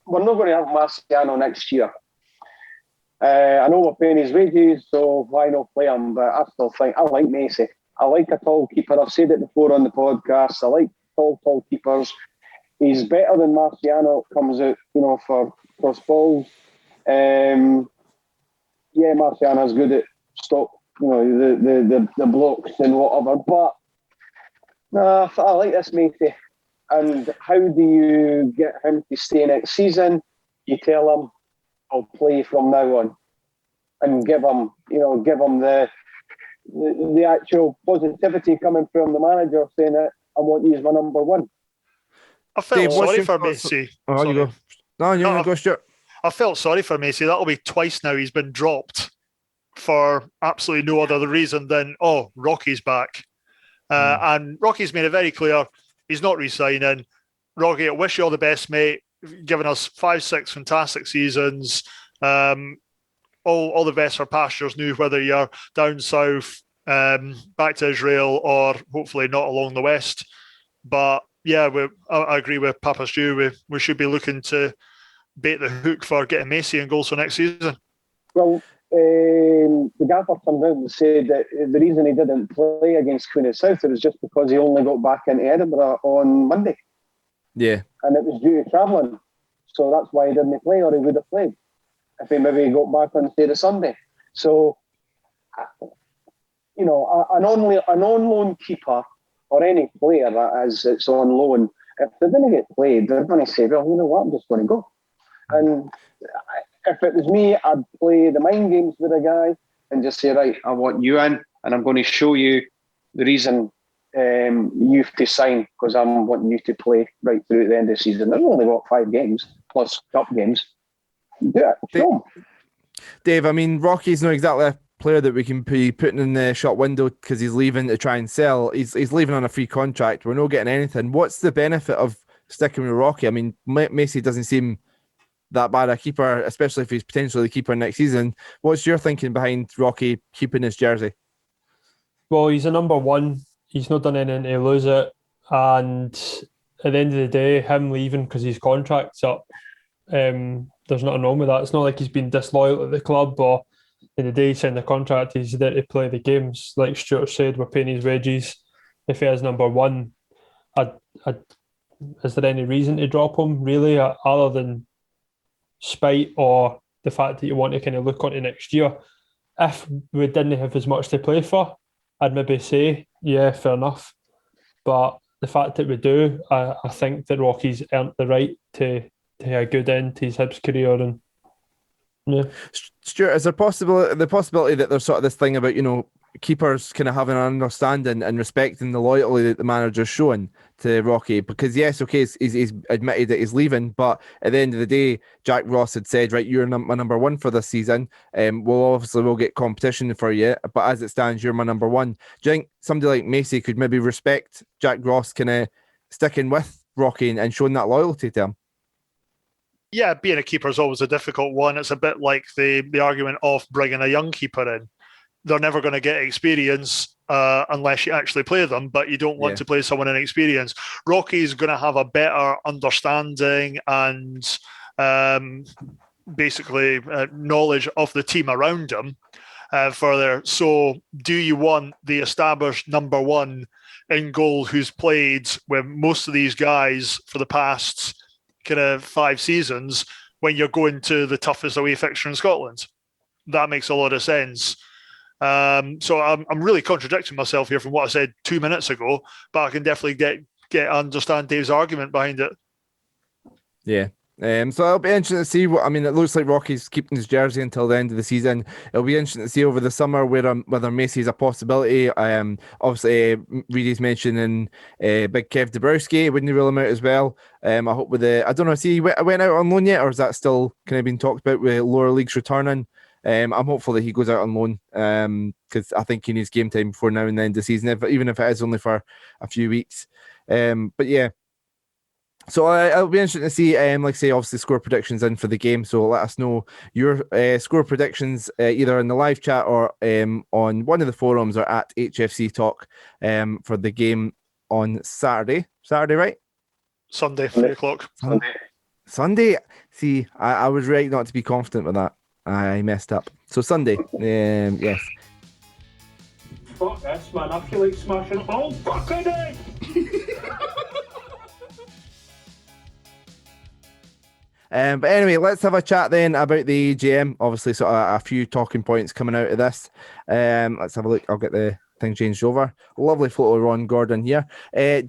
not going to have Marciano next year. I know we're paying his wages, so why not play him? But I still think I like Messi. I like a tall keeper. I've said it before on the podcast. I like tall keepers. He's better than Marciano. Comes out, you know, for cross balls. Yeah, Marciano's good at stop, you know, the blocks and whatever. But I like this Messi. And how do you get him to stay next season? You tell him, I'll play from now on, and give him the actual positivity coming from the manager saying that I want you as my number 1. I felt Dave, sorry for Messi. Oh, you go. No, you go, Stuart. I felt sorry for Messi. That'll be twice now he's been dropped for absolutely no other reason than, Rocky's back. And Rocky's made it very clear he's not re-signing. Rocky, I wish you all the best, mate. Giving us 5-6 fantastic seasons. All the best for pastures new, whether you're down south, back to Israel, or hopefully not along the west. But yeah, I agree with Papa Stu. We should be looking to bait the hook for getting Messi in goals for next season. Well, the gaffer turned around and said that the reason he didn't play against Queen of South was just because he only got back into Edinburgh on Monday. Yeah. And it was due to travelling. So that's why he didn't play, or he would have played if he maybe got back on, say, the Sunday. So, you know, an on-loan keeper or any player that's on loan, if they didn't get played, they're going to say, well, you know what, I'm just going to go. And if it was me, I'd play the mind games with a guy and just say, right, I want you in, and I'm going to show you the reason youth to sign because I'm wanting you to play right through to the end of the season. There's only, 5 games plus cup games. Do it. Show 'em. Dave, I mean, Rocky's not exactly a player that we can be putting in the shop window because he's leaving to try and sell. He's leaving on a free contract. We're not getting anything. What's the benefit of sticking with Rocky? I mean, Macy doesn't seem that bad a keeper, especially if he's potentially the keeper next season. What's your thinking behind Rocky keeping his jersey? Well, he's a number one. He's not done anything to lose it. And at the end of the day, him leaving because his contract's up, there's nothing wrong with that. It's not like he's been disloyal at the club or in the day he signed the contract, he's there to play the games. Like Stuart said, we're paying his wages. If he is number one, is there any reason to drop him, really, other than spite or the fact that you want to kind of look onto next year? If we didn't have as much to play for, I'd maybe say, yeah, fair enough. But the fact that we do, I think that Rocky's earned the right to a good end to his Hibs career. And yeah. Stuart, is there the possibility that there's sort of this thing about, keepers kind of having an understanding and respecting the loyalty that the manager's showing to Rocky? Because yes, okay, he's admitted that he's leaving, but at the end of the day, Jack Ross had said, right, you're my number one for this season. We'll get competition for you, but as it stands, you're my number one. Do you think somebody like Macy could maybe respect Jack Ross kind of sticking with Rocky and showing that loyalty to him? Yeah, being a keeper is always a difficult one. It's a bit like the argument of bringing a young keeper in. They're never going to get experience unless you actually play them, but you don't want to play someone inexperienced. Rocky's going to have a better understanding and basically knowledge of the team around him further. So do you want the established number one in goal who's played with most of these guys for the past kind of 5 seasons when you're going to the toughest away fixture in Scotland? That makes a lot of sense. So I'm really contradicting myself here from what I said 2 minutes ago, but I can definitely understand Dave's argument behind it. Yeah. So it'll be interesting to see it looks like Rocky's keeping his jersey until the end of the season. It'll be interesting to see over the summer whether Macy's a possibility. Obviously, Reedy's mentioning Big Kev Dabrowski wouldn't rule him out as well. I hope I don't know, has he went out on loan yet, or is that still kind of being talked about with lower leagues returning? I'm hopeful that he goes out on loan because I think he needs game time before now and the end of the season, even if it is only for a few weeks. But yeah. So it'll be interesting to see, like I say, obviously score predictions in for the game. So let us know your score predictions either in the live chat or on one of the forums or at HFC Talk for the game on Saturday. Saturday, right? Sunday, 3 o'clock. Sunday. See, I was right not to be confident with that. I messed up. So Sunday, yes. Fuck this, man. I feel like smashing all fucking day. But anyway, let's have a chat then about the AGM. Obviously, sort of a few talking points coming out of this. Let's have a look. I'll get the thing changed over. Lovely photo of Ron Gordon here.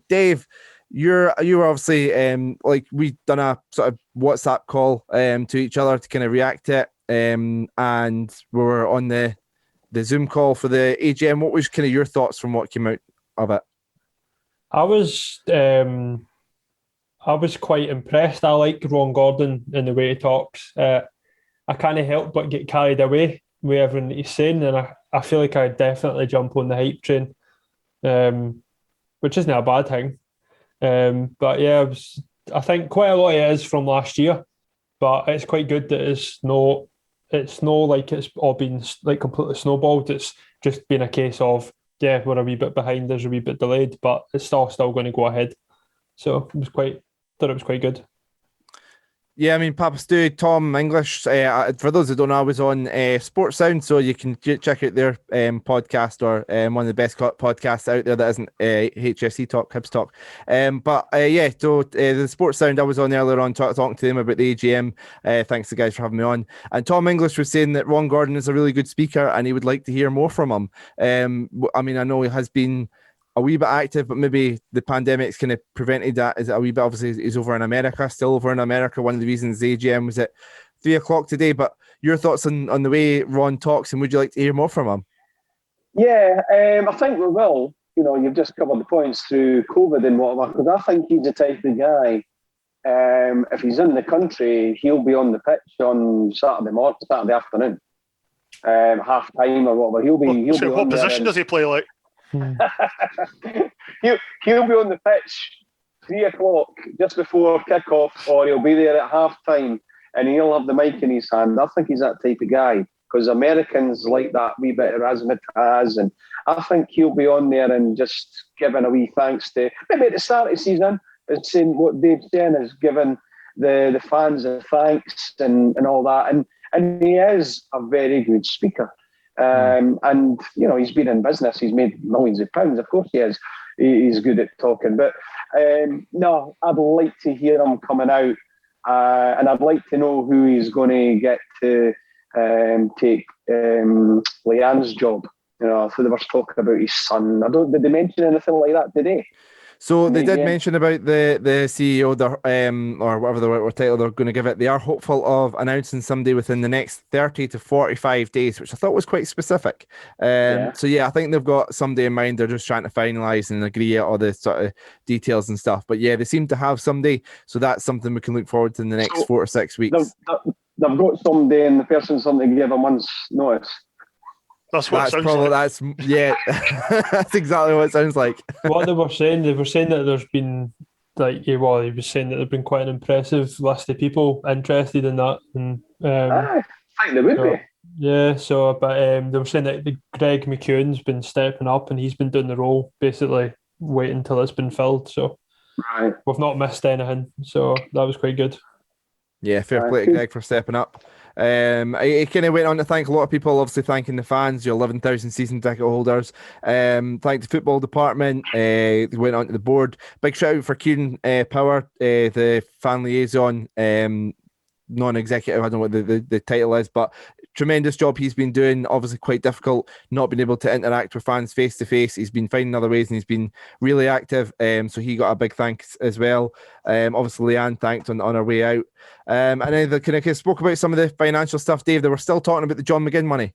Dave, you were obviously like we've done a sort of WhatsApp call to each other to kind of react to it. And we were on the Zoom call for the AGM. What was kind of your thoughts from what came out of it? I was quite impressed. I like Ron Gordon in the way he talks. I can't help but get carried away with everything that he's saying, and I feel like I'd definitely jump on the hype train, which isn't a bad thing. But yeah, I think quite a lot of it is from last year, but it's quite good that it's no like it's all been like completely snowballed. It's just been a case of, yeah, we're a wee bit behind, there's a wee bit delayed, but it's still going to go ahead. So thought it was quite good. Yeah, I mean, Papa Stu, Tom English, for those who don't know, I was on Sports Sound, so you can check out their podcast or one of the best podcasts out there that isn't HFC Talk, Hibs Talk. So the Sports Sound, I was on earlier on talking to them about the AGM. Thanks to the guys for having me on. And Tom English was saying that Ron Gordon is a really good speaker and he would like to hear more from him. I mean, I know he has been a wee bit active, but maybe the pandemic's kind of prevented that. Is it a wee bit? Obviously, he's over in America, still over in America. One of the reasons the AGM was at 3 o'clock today. But your thoughts on the way Ron talks, and would you like to hear more from him? Yeah, I think we will. you've just covered the points through COVID and whatever, because I think he's the type of guy, if he's in the country, he'll be on the pitch on Saturday afternoon, half time or whatever. He'll be what position does he play like? he'll be on the pitch 3 o'clock just before kick-off, or he'll be there at half time and he'll have the mic in his hand. I think he's that type of guy, because Americans like that wee bit of razzmatazz, and I think he'll be on there and just giving a wee thanks to, maybe at the start of the season, and saying what Dave's saying is giving the fans a thanks and all that. And he is a very good speaker. And, he's been in business. He's made millions of pounds. Of course he is. He's good at talking. But, no, I'd like to hear him coming out. And I'd like to know who he's going to get to take Leanne's job. So they were talking about his son. Did they mention anything like that today? So they did mention about the CEO, or whatever the title they're going to give it. They are hopeful of announcing somebody within the next 30 to 45 days, which I thought was quite specific. So yeah, I think they've got somebody in mind. They're just trying to finalise and agree all the sort of details and stuff. But yeah, they seem to have somebody. So that's something we can look forward to in the next 4 to 6 weeks. They've got somebody, and the person's something to give a month's notice. That's what that's probably like. That's exactly what it sounds like. What they were saying that there's been he was saying that there's been quite an impressive list of people interested in that, and I think there would be. Yeah, but they were saying that Greg McEwen's been stepping up, and he's been doing the role, basically waiting until it's been filled. So we've not missed anything, so that was quite good. Yeah, fair play to Greg for stepping up. He kind of went on to thank a lot of people, obviously thanking the fans, your 11,000 season ticket holders, thanked the football department, went on to the board. Big shout out for Kieran Power, the fan liaison, non-executive, I don't know what the title is, but tremendous job he's been doing. Obviously quite difficult not being able to interact with fans face to face. He's been finding other ways and he's been really active, so he got a big thanks as well. Obviously Leanne thanked on her way out, and then they kind of spoke about some of the financial stuff. Dave, they were still talking about the John McGinn money.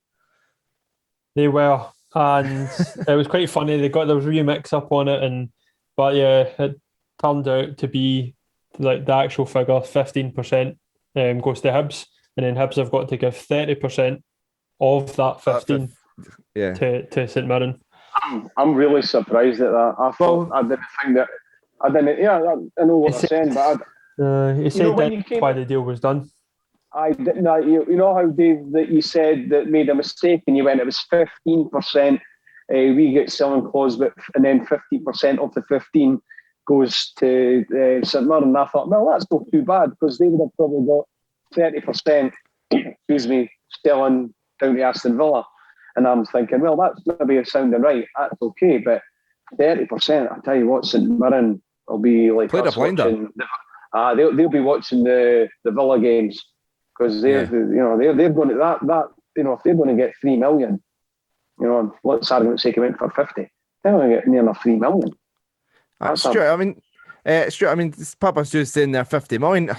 They were, and it was quite funny. There was a wee mix up on it, but yeah, it turned out to be like the actual figure, 15% goes to Hibs, and then Hibs have got to give 30% of that 15 to St Mirren. I'm really surprised at that. I thought I didn't think that. I didn't. Yeah, I know what they're saying, but he said that's why the deal was done. I didn't. You know how Dave that you said that made a mistake, and you went it was 15%. We get selling clause, and then 50% of the 15 goes to St Mirren. And I thought, well, that's not too bad, because they would have probably got 30%. Excuse me, selling down to Aston Villa, and I'm thinking, well, that's maybe sounding right. That's okay, but 30%. I tell you what, St Mirren will be like played a blinder. They'll be watching the Villa games, because they're going to that if they're going to get 3 million, let's argument sake, went for 50, they're going to get near enough 3 million. That's true. I mean, Papa Stu's saying there 50 million.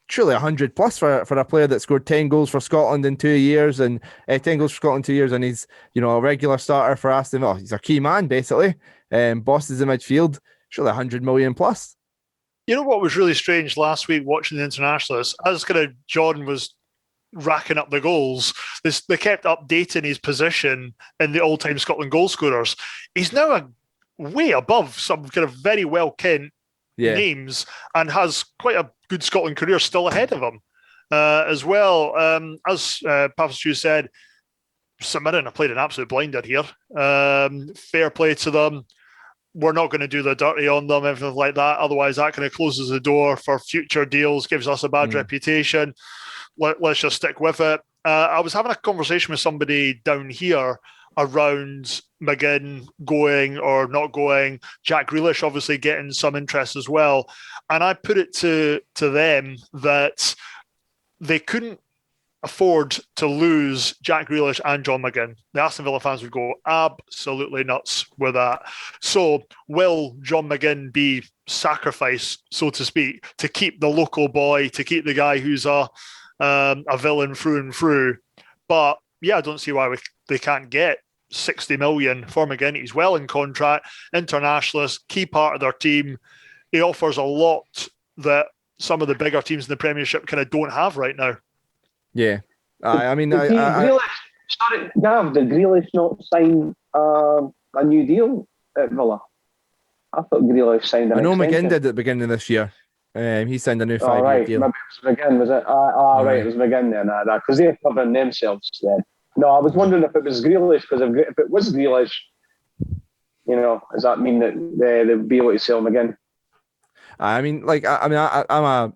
Truly 100 plus for a player that scored 10 goals for Scotland in 2 years, and 10 goals for Scotland in 2 years, and he's a regular starter for Aston Villa. He's a key man basically. Bosses in midfield. Surely 100 million plus. You know what was really strange last week watching the internationalists, as kind of John was racking up the goals, they kept updating his position in the all-time Scotland goal scorers. He's now way above some kind of very well-kent names, and has quite a good Scotland career still ahead of him as well. As Papa Stu said, St Mirren have played an absolute blinder here. Fair play to them. We're not going to do the dirty on them, everything like that. Otherwise, that kind of closes the door for future deals, gives us a bad reputation. Let's just stick with it. I was having a conversation with somebody down here around McGinn going or not going, Jack Grealish obviously getting some interest as well. And I put it to them that they couldn't afford to lose Jack Grealish and John McGinn. The Aston Villa fans would go absolutely nuts with that. So will John McGinn be sacrificed, so to speak, to keep the local boy, to keep the guy who's a villain through and through? But yeah, I don't see why they can't get 60 million for McGinn. He's well in contract, internationalist, key part of their team. He offers a lot that some of the bigger teams in the Premiership kind of don't have right now. Yeah. Did Grealish not sign a new deal at Villa? I thought Grealish signed an extension. McGinn did at the beginning of this year. He signed a new 5-year deal. Maybe it was McGinn, was it? Right, it was McGinn then. Because they're covering themselves then. No, I was wondering if it was Grealish, because if it was Grealish, does that mean that they'll be able to sell him again? I'm a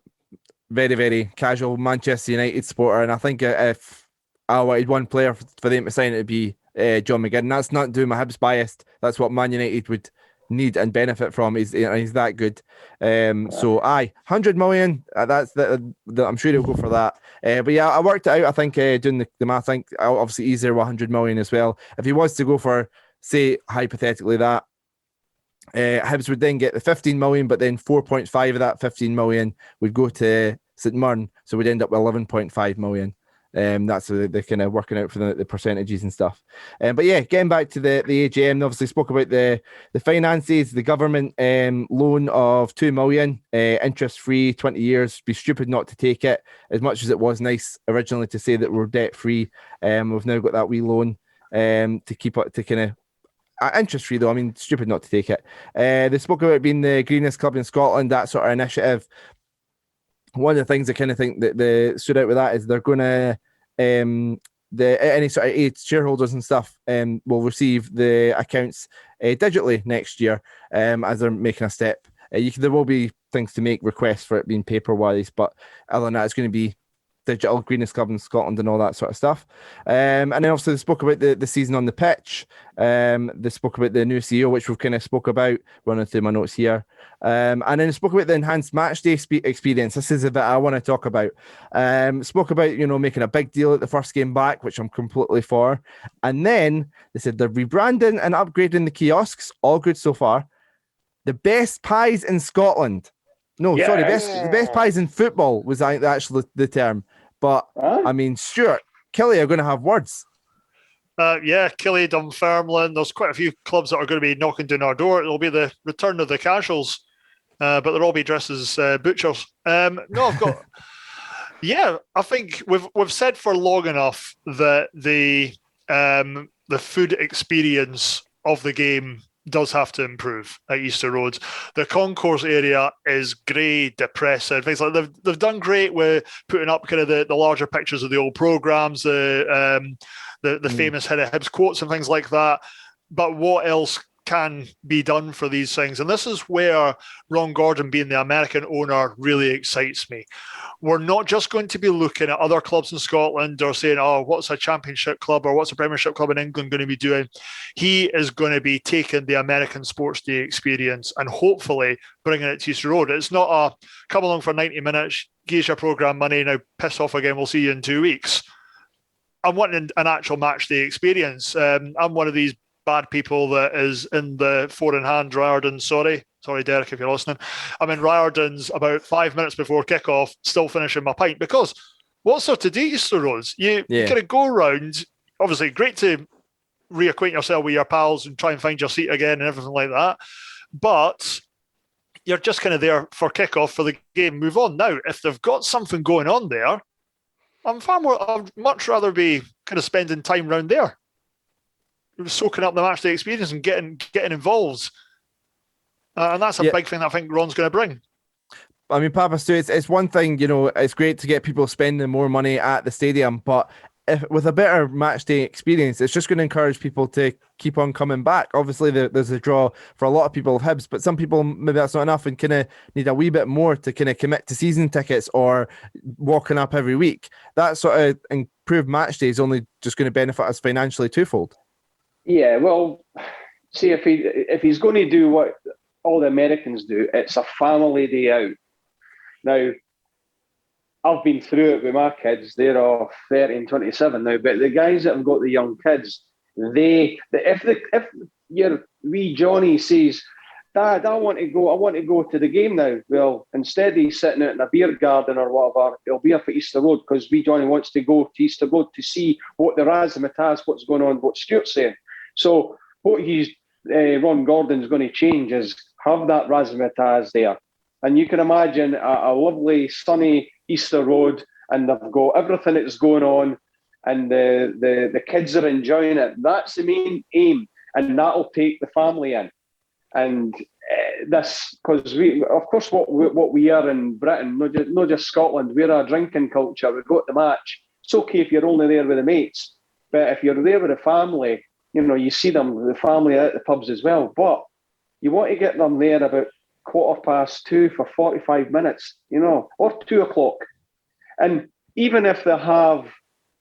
very, very casual Manchester United supporter, and I think if I wanted one player for them to sign, it'd be John McGinn. That's not doing my Hibs biased. That's what Man United would need and benefit from. He's that good. So 100 million. That's I'm sure he'll go for that. But yeah, I worked it out. I think doing the math, I think obviously easier with 100 million as well. If he was to go for, say, hypothetically that, Hibs would then get the 15 million, but then 4.5 of that 15 million would go to St Mirren, so we'd end up with 11.5 million. That's they're kind of working out for the percentages and stuff. But yeah, getting back to the AGM, they obviously spoke about the finances, the government loan of 2 million, interest free, 20 years. Be stupid not to take it. As much as it was nice originally to say that we're debt free, we've now got that wee loan to keep up to kind of. Interest free though, I mean, stupid not to take it. They spoke about it being the greenest club in Scotland, that sort of initiative. One of the things I kind of think that stood out with that is they're going to any sort of aid shareholders and stuff will receive the accounts digitally next year as they're making a step. There will be things to make requests for it being paper wise, but other than that, it's going to be digital, greenest club in Scotland and all that sort of stuff. And then obviously they spoke about the season on the pitch. They spoke about the new CEO, which we've kind of spoke about, running through my notes here. And then they spoke about the enhanced match day experience. This is a bit I want to talk about. Spoke about, making a big deal at the first game back, which I'm completely for. And then they said they're rebranding and upgrading the kiosks. All good so far. The best pies in Scotland. No, Yes. sorry, the best pies in football was actually the term. But, I mean, Stuart, Killie are going to have words. Killie, Dunfermline, there's quite a few clubs that are going to be knocking down our door. It'll be the return of the casuals, but they'll all be dressed as butchers. I've got... Yeah, I think we've said for long enough that the food experience of the game does have to improve at Easter Road. The concourse area is grey, depressing. Things like they've done great with putting up kind of the larger pictures of the old programmes, the famous Head of Hibs quotes and things like that. But what else can be done for these things? And this is where Ron Gordon, being the American owner, really excites me. We're not just going to be looking at other clubs in Scotland or saying, oh, what's a championship club or what's a premiership club in England going to be doing? He is going to be taking the American sports day experience and hopefully bringing it to Easter Road. It's not a come along for 90 minutes, give us your programme money, now piss off again, we'll see you in 2 weeks. I'm wanting an actual match day experience. I'm one of these bad people that is in the four-in-hand Riordan, sorry Derek if you're listening, I'm in Riordan's about 5 minutes before kickoff, still finishing my pint, because what's there to do Easter Roads? You kind of go around, obviously great to reacquaint yourself with your pals and try and find your seat again and everything like that, but you're just kind of there for kickoff for the game, move on. Now, if they've got something going on there, I'd much rather be kind of spending time around there, soaking up the match day experience and getting involved. And that's a big thing that I think Ron's going to bring. I mean, Papa Stu, it's one thing, it's great to get people spending more money at the stadium, but with a better match day experience, it's just going to encourage people to keep on coming back. Obviously, there's a draw for a lot of people of Hibs, but some people, maybe that's not enough and kind of need a wee bit more to kind of commit to season tickets or walking up every week. That sort of improved match day is only just going to benefit us financially twofold. Yeah, well, see, if he's going to do what all the Americans do, it's a family day out. Now, I've been through it with my kids. They're all 30 and 27 now, but the guys that have got the young kids, if your wee Johnny says, Dad, I want to go to the game now. Well, instead of sitting out in a beer garden or whatever, he'll be up at Easter Road because wee Johnny wants to go to Easter Road to see what the razzmatazz, what's going on, what Stuart's saying. So what Ron Gordon's going to change is have that razzmatazz there. And you can imagine a lovely sunny Easter Road, and they've got everything that's going on, and the kids are enjoying it. That's the main aim, and that'll take the family in. And this, because of course, what we are in Britain, not just Scotland, we're a drinking culture. We've got the match. It's okay if you're only there with the mates, but if you're there with the family, you see them, the family at the pubs as well. But you want to get them there about 2:15 for 45 minutes, or 2 o'clock. And even if they have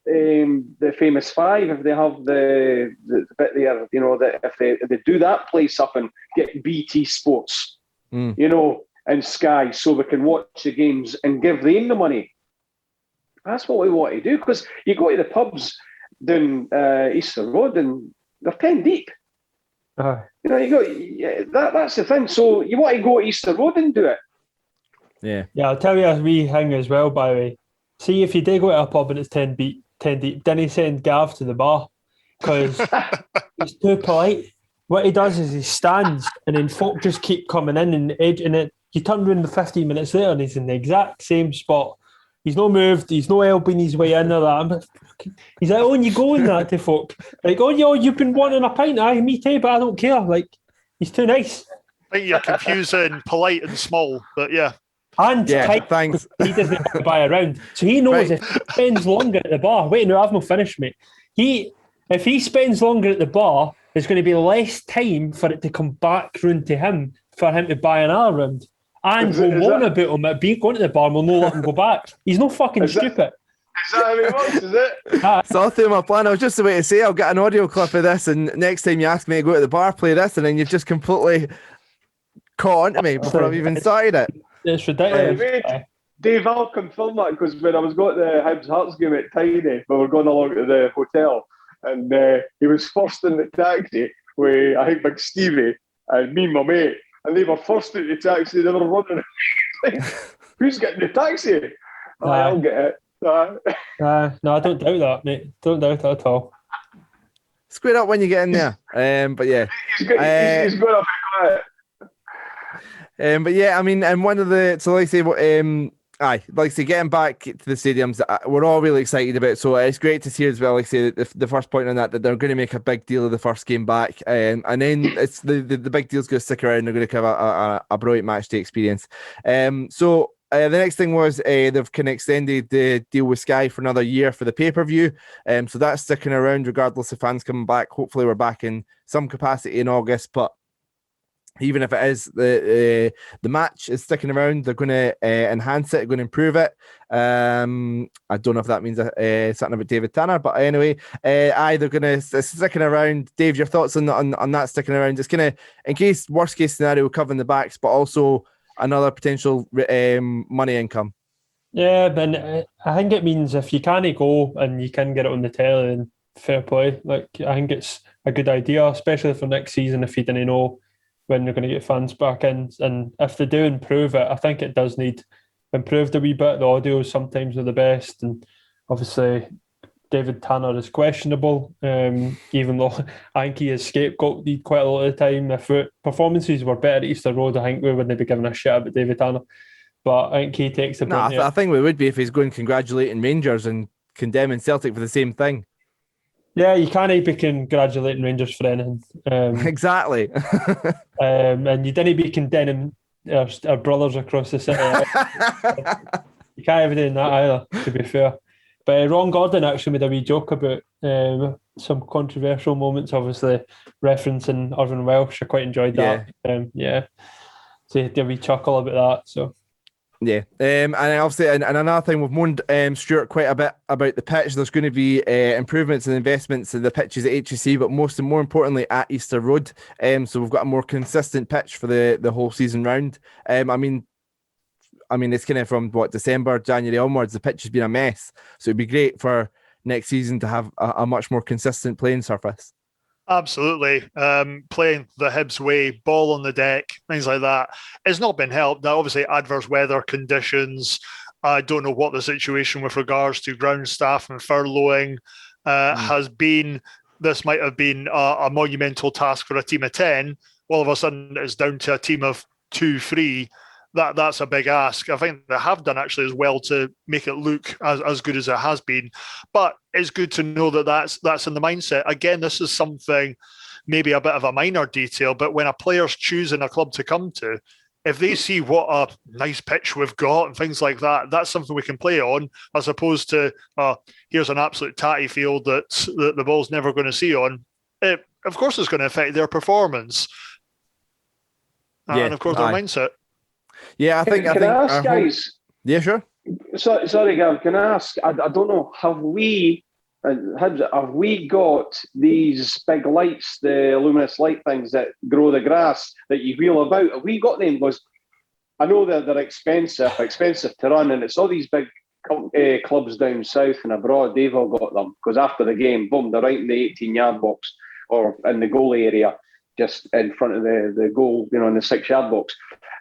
the famous five, if they have the bit there, if they do that place up and get BT Sports, and Sky, so we can watch the games and give them the money. That's what we want to do, because you go to the pubs down Easter Road and they're 10 deep. That's the thing. So you want to go to Easter Road and do it. Yeah, I'll tell you a wee thing as well, by the way. See, if you did go to a pub and it's 10 deep, then he send Gav to the bar, because he's too polite. What he does is he stands, and then folk just keep coming in and edging it. You turn around the 15 minutes later and he's in the exact same spot. He's not moved. He's not helping his way in or that. He's like, and you going that to folk. Like, you've been wanting a pint. Aye, me too, but I don't care. Like, he's too nice. I think you're confusing polite and small, but yeah. And tight, thanks. He doesn't buy around. So he knows if he spends longer at the bar. Wait, no, I've not finished, mate. If he spends longer at the bar, there's going to be less time for it to come back round to him, for him to buy another round. And we'll moan about him at being going to the bar and we'll not let him go back. He's not fucking stupid. Is that how it works, is it? So I'll through my plan. I was just about to say I'll get an audio clip of this, and next time you ask me to go to the bar, play this, and then you've just completely caught onto me before I've even started it. It's ridiculous. Dave, I'll confirm that, because when I was going to the Hibs Hearts game at Tiny, we were going along to the hotel, and he was first in the taxi with, I think, Big Stevie and me and my mate, and they were first in the taxi. They were running. Who's getting the taxi? I'll get it. No, I don't doubt that, mate. Don't doubt that at all. Square up when you get in there. But yeah, he's going to be quiet. But yeah, I mean, and one of the getting back to the stadiums, we're all really excited about. So it's great to see as well. Like I say, the first point on that they're going to make a big deal of the first game back, and then it's the big deal's going to stick around. They're going to have a brilliant match day experience. So the next thing was they've kind of extended the deal with Sky for another year for the pay-per-view. So that's sticking around regardless of fans coming back. Hopefully we're back in some capacity in August, but even if it is the match is sticking around, they're going to enhance it, going to improve it. I don't know if that means something about David Tanner, but anyway, they're going to sticking around. Dave, your thoughts on that sticking around? It's going to, in case worst case scenario, covering the backs, but also another potential money income. Yeah, but I think it means if you can't go and you can get it on the telly, then fair play. Like, I think it's a good idea, especially for next season if you didn't know when they're going to get fans back in. And if they do improve it, I think it does need improved a wee bit. The audio sometimes are the best, and obviously David Tanner is questionable, even though I think he is scapegoated quite a lot of the time. If performances were better at Easter Road, I think we wouldn't be giving a shit about David Tanner. But I think he takes the brunt. I think we would be if he's going congratulating Rangers and condemning Celtic for the same thing. Yeah, you can't be congratulating Rangers for anything. Exactly. And you didn't be condemning our brothers across the city. You can't be doing that either, to be fair. But Ron Gordon actually made a wee joke about some controversial moments, obviously referencing Irvin Welsh. I quite enjoyed that. So he had a wee chuckle about that. So. Yeah, and obviously, and another thing, we've moaned Stuart quite a bit about the pitch. There's going to be improvements and investments in the pitches at HSC, but more importantly at Easter Road. So we've got a more consistent pitch for the whole season round. I mean, it's kind of from December, January onwards. The pitch has been a mess, so it'd be great for next season to have a much more consistent playing surface. Absolutely. Playing the Hibs way, ball on the deck, things like that. It's not been helped. Now, obviously, adverse weather conditions. I don't know what the situation with regards to ground staff and furloughing has been. this might have been a monumental task for a team of 10. All of a sudden, it's down to a team of 2, 3. That's a big ask. I think they have done actually as well to make it look as good as it has been. But it's good to know that that's in the mindset. Again, this is something, maybe a bit of a minor detail, but when a player's choosing a club to come to, if they see what a nice pitch we've got and things like that, that's something we can play on, as opposed to, here's an absolute tatty field that the ball's never going to see on. It, of course, it's going to affect their performance. And, of course, their mindset. Yeah, I think. Can I ask, guys? Yeah, sure. Sorry, Gav. Can I ask? I don't know. Have we got these big lights, the luminous light things that grow the grass that you wheel about? Have we got them? Because I know that they're expensive to run, and it's all these big clubs down south and abroad. They've all got them because after the game, boom, they're right in the 18-yard box or in the goal area, just in front of the goal, in the 6-yard box.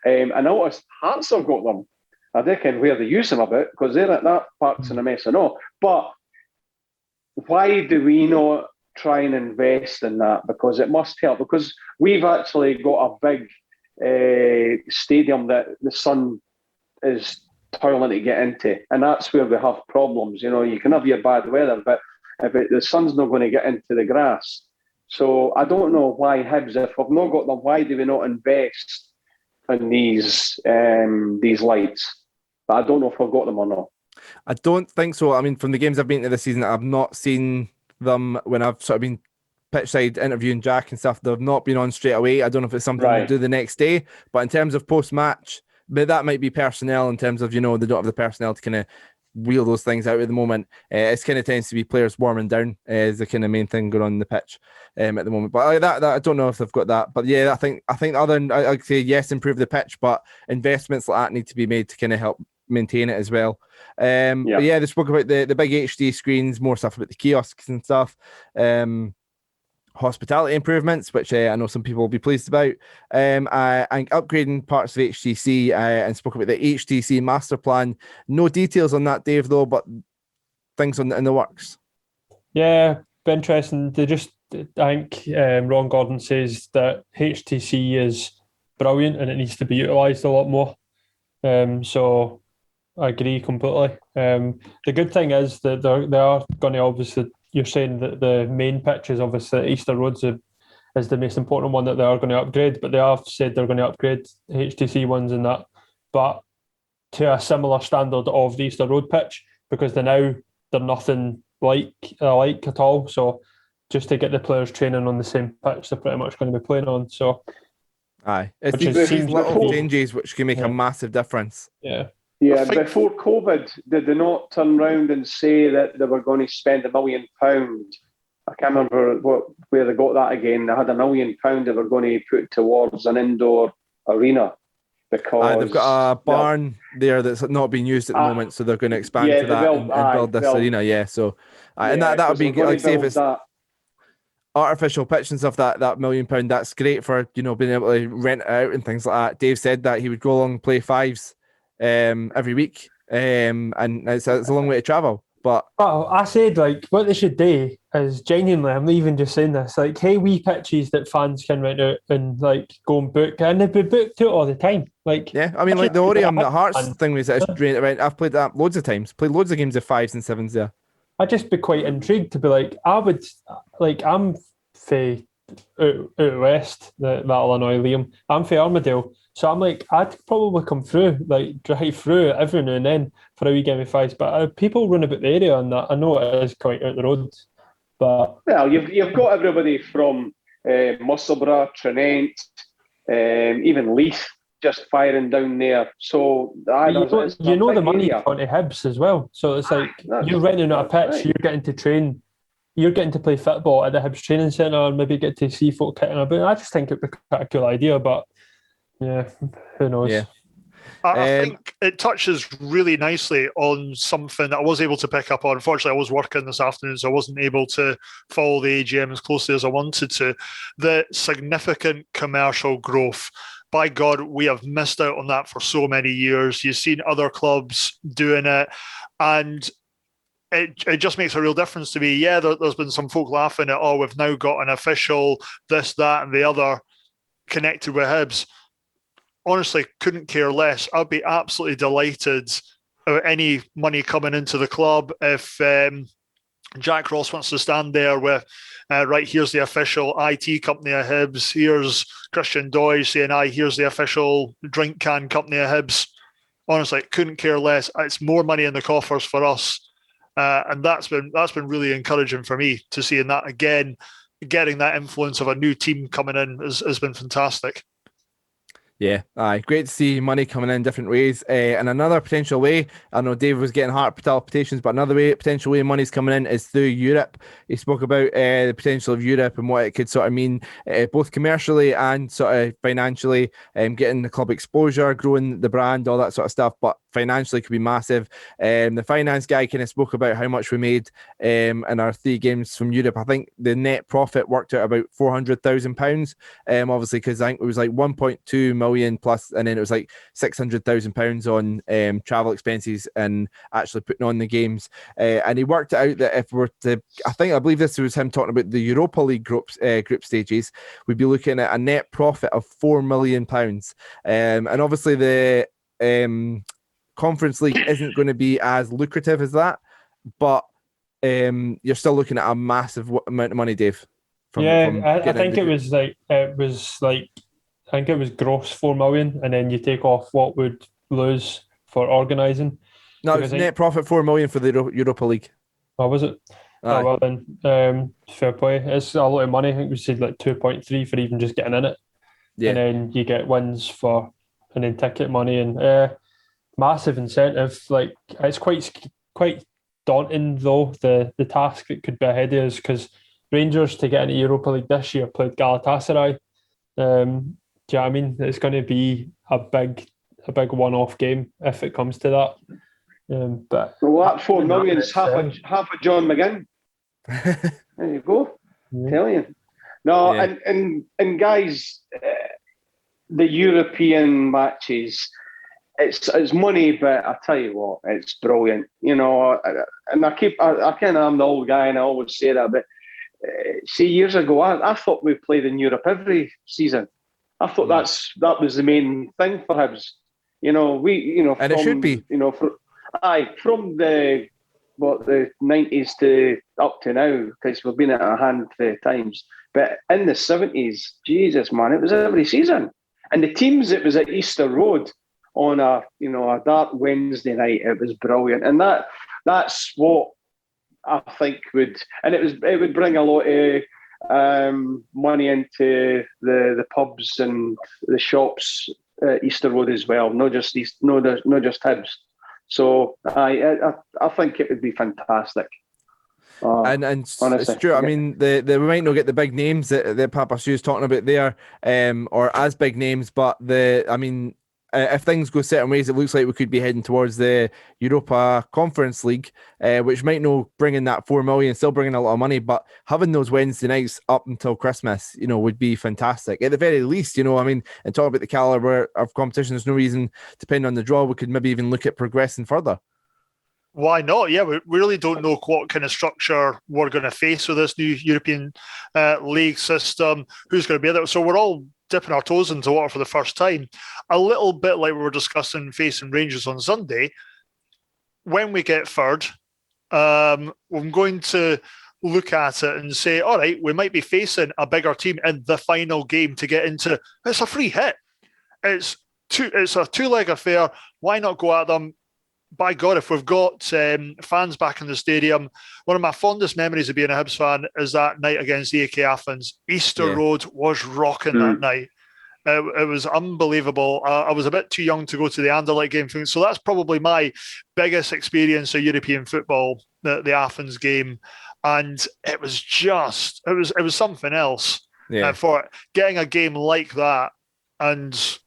I noticed Hearts have got them. I reckon where they use them a bit because they're at that park's in a mess and all. But why do we not try and invest in that? Because it must help. Because we've actually got a big stadium that the sun is toiling to get into, and that's where we have problems. You can have your bad weather, but if the sun's not going to get into the grass. So I don't know why Hibs, if we've not got them, why do we not invest in these lights? But I don't know if I've got them or not. I don't think so. I mean, from the games I've been to this season, I've not seen them when I've sort of been pitch side interviewing Jack and stuff. They've not been on straight away. I don't know if it's something we'll do the next day. But in terms of post-match, but that might be personnel in terms of, they don't have the personnel to kind of wheel those things out at the moment. It's kind of tends to be players warming down is the kind of main thing going on in the pitch at the moment. But that I don't know if they've got that. But yeah, I think other than I'd say yes, improve the pitch, but investments like that need to be made to kind of help maintain it as well. But yeah, they spoke about the big HD screens, more stuff about the kiosks and stuff. Hospitality improvements, which I know some people will be pleased about, and upgrading parts of HTC, and spoke about the HTC master plan. No details on that, Dave, though, but things in the works. Yeah, be interesting. I think Ron Gordon says that HTC is brilliant and it needs to be utilised a lot more. So I agree completely. The good thing is that they are going to obviously. You're saying that the main pitch is obviously Easter Road's is the most important one that they are going to upgrade, but they have said they're going to upgrade HTC ones and that, but to a similar standard of the Easter Road pitch, because they're nothing like at all. So just to get the players training on the same pitch they're pretty much going to be playing on. So aye, it's these little changes which can make a massive difference. Yeah, before COVID, did they not turn around and say that they were going to spend £1 million? I can't remember where they got that again. They had £1 million they were going to put towards an indoor arena because they've got a barn there that's not being used at the moment, so they're going to expand to that and build this arena. Yeah, so and that would be like, say if it's artificial pitch and stuff, that £1 million, that's great for being able to rent it out and things like that. Dave said that he would go along and play fives every week, and it's a long way to travel. But I said, like, what they should do is genuinely, I'm not even just saying this, like, hey, wee pitches that fans can rent out and like go and book, and they'd be booked out all the time. Like, yeah, I mean, like the Orium, the Hearts thing was that I've played that loads of times, played loads of games of 5s and 7s there. I'd just be quite intrigued to be like, I'm out west, that'll annoy Liam. I'm for Armadale. So I'm like, I'd probably come through, like drive through every now and then for a wee game of 5s. But people run about the area and that. I know it is quite out the road. But well, you've got everybody from Musselburgh, Trinent, even Leith just firing down there. So you know the money going to Hibs as well. So it's like you're renting out a pitch, right. You're getting to train. You're getting to play football at the Hibs training centre and maybe get to see folk kicking about. I just think it'd be quite a cool idea, but yeah, who knows? Yeah. I think it touches really nicely on something that I was able to pick up on. Unfortunately, I was working this afternoon, so I wasn't able to follow the AGM as closely as I wanted to. The significant commercial growth. By God, we have missed out on that for so many years. You've seen other clubs doing it, and it just makes a real difference to me. Yeah, there's been some folk laughing at, oh, we've now got an official this, that, and the other connected with Hibs. Honestly, couldn't care less. I'd be absolutely delighted about any money coming into the club if Jack Ross wants to stand there with, right, here's the official IT company of Hibs, here's Christian Doidge saying, here's the official drink can company of Hibs. Honestly, couldn't care less. It's more money in the coffers for us. And that's been really encouraging for me to see. And that, again, getting that influence of a new team coming in has been fantastic. Yeah, great to see money coming in different ways. And another potential way, I know Dave was getting heart palpitations, but another potential way money's coming in is through Europe. He spoke about the potential of Europe and what it could sort of mean, both commercially and sort of financially, getting the club exposure, growing the brand, all that sort of stuff. But financially could be massive. The finance guy kind of spoke about how much we made in our 3 games from Europe. I think the net profit worked out about £400,000. Obviously, because I think it was like 1.2 million plus, and then it was like £600,000 on travel expenses and actually putting on the games. And he worked it out that if we're to, I believe this was him talking about the Europa League group stages, we'd be looking at a net profit of £4 million. And obviously the Conference League isn't going to be as lucrative as that, but you're still looking at a massive amount of money, Dave. I think it was gross 4 million, and then you take off what would lose for organising. No, it's net profit 4 million for the Europa League. Oh, was it? Aye. Oh, well then, fair play. It's a lot of money. I think we said like 2.3 for even just getting in it. Yeah. And then you get wins for, and then ticket money and massive incentive. Like, it's quite daunting though, the task that could be ahead of us, because Rangers, to get into Europa League this year, played Galatasaray. Do you know what I mean? It's going to be a big one-off game if it comes to that. But that 4 million is half a John McGinn. There you go. Yeah. Tell you. No, yeah. and guys, the European matches, it's money, but I tell you what, it's brilliant. You know, and I kind of am the old guy, and I always say that. But see, years ago, I thought we played in Europe every season. I thought that was the main thing for Hibs. You know, and it should be. You know, from the 90s to up to now, because we've been at a handful of times. But in the 70s, Jesus man, it was every season. And the teams, it was at Easter Road on a dark Wednesday night. It was brilliant, and that's what I think would bring a lot of money into the pubs and the shops at Easter Road as well. Not just Hibs. So I think it would be fantastic. And honestly, Stuart, I mean, we might not get the big names that Papa Stu is talking about there, or as big names, but if things go certain ways, it looks like we could be heading towards the Europa Conference League, which might not bring in that 4 million, still bringing a lot of money, but having those Wednesday nights up until Christmas, would be fantastic. At the very least, and talking about the calibre of competition, there's no reason, depending on the draw, we could maybe even look at progressing further. Why not? Yeah, we really don't know what kind of structure we're going to face with this new European league system, who's going to be there. So we're all dipping our toes into water for the first time. A little bit like we were discussing facing Rangers on Sunday. When we get third, I'm going to look at it and say, all right, we might be facing a bigger team in the final game to get into. It's a free hit. It's a two-leg affair. Why not go at them? By God, if we've got fans back in the stadium, one of my fondest memories of being a Hibs fan is that night against AEK Athens. Easter Road was rocking that night. It was unbelievable. I was a bit too young to go to the Anderlecht game, so that's probably my biggest experience of European football, the Athens game, and it was something else. Yeah. For getting a game like that, and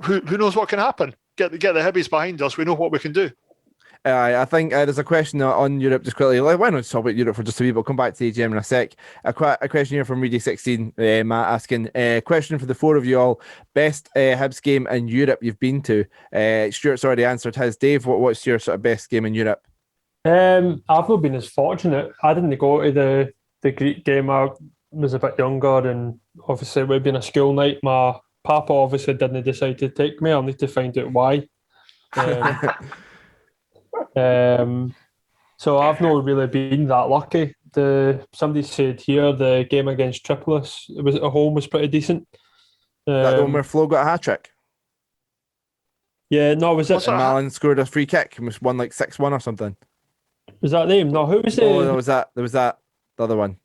who knows what can happen. Get the Hibbies behind us. We know what we can do. I think there's a question on Europe just quickly. Why not talk about Europe for just a wee bit? We'll come back to AGM in a sec. A question here from Reedy16, Matt, asking, question for the four of you all. Best Hibs game in Europe you've been to? Stuart's already answered his. Dave, what's your sort of best game in Europe? I've not been as fortunate. I didn't go to the Greek game. I was a bit younger, and obviously, we'd been a school night. My papa obviously didn't decide to take me. I'll need to find out why. Um, so I've not really been that lucky. Somebody said here the game against Tripolis, it was at home, was pretty decent. That the one where Flo got a hat trick Yeah, no, was What's it? and that? Malin scored a free kick and was won like 6-1 or something. Was that name? No, who was it? Oh, there was that the other one.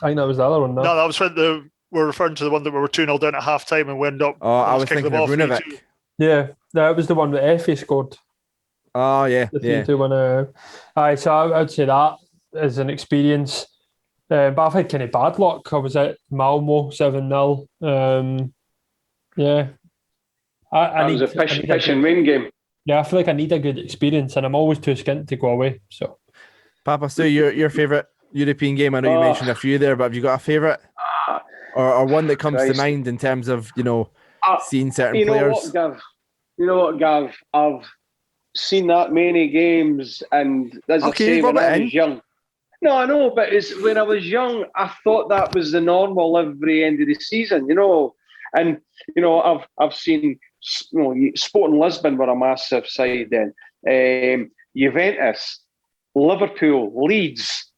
I think that was the other one. No, that was when we're referring to the one that we were 2-0 down at half time and we ended up. Oh, I was kicking thinking the of ball Runovic. 3-2. Yeah, that was the one that Effie scored. Oh yeah, The yeah. 3-2 one. Aye, so I'd say that is an experience. But I've had kind of bad luck. I was at Malmo 7-0. Yeah. That was a pitch and rain game. Yeah, I feel like I need a good experience, and I'm always too skint to go away. So, Papa Stu, your favourite European game? I know you mentioned a few there, but have you got a favourite? Or one that comes to mind in terms of, seeing certain players? You know what, Gav? I've seen that many games, and as I say, when I was young. No, I know, but when I was young, I thought that was the normal every end of the season, And I've seen, Sporting Lisbon were a massive side then. Juventus, Liverpool, Leeds.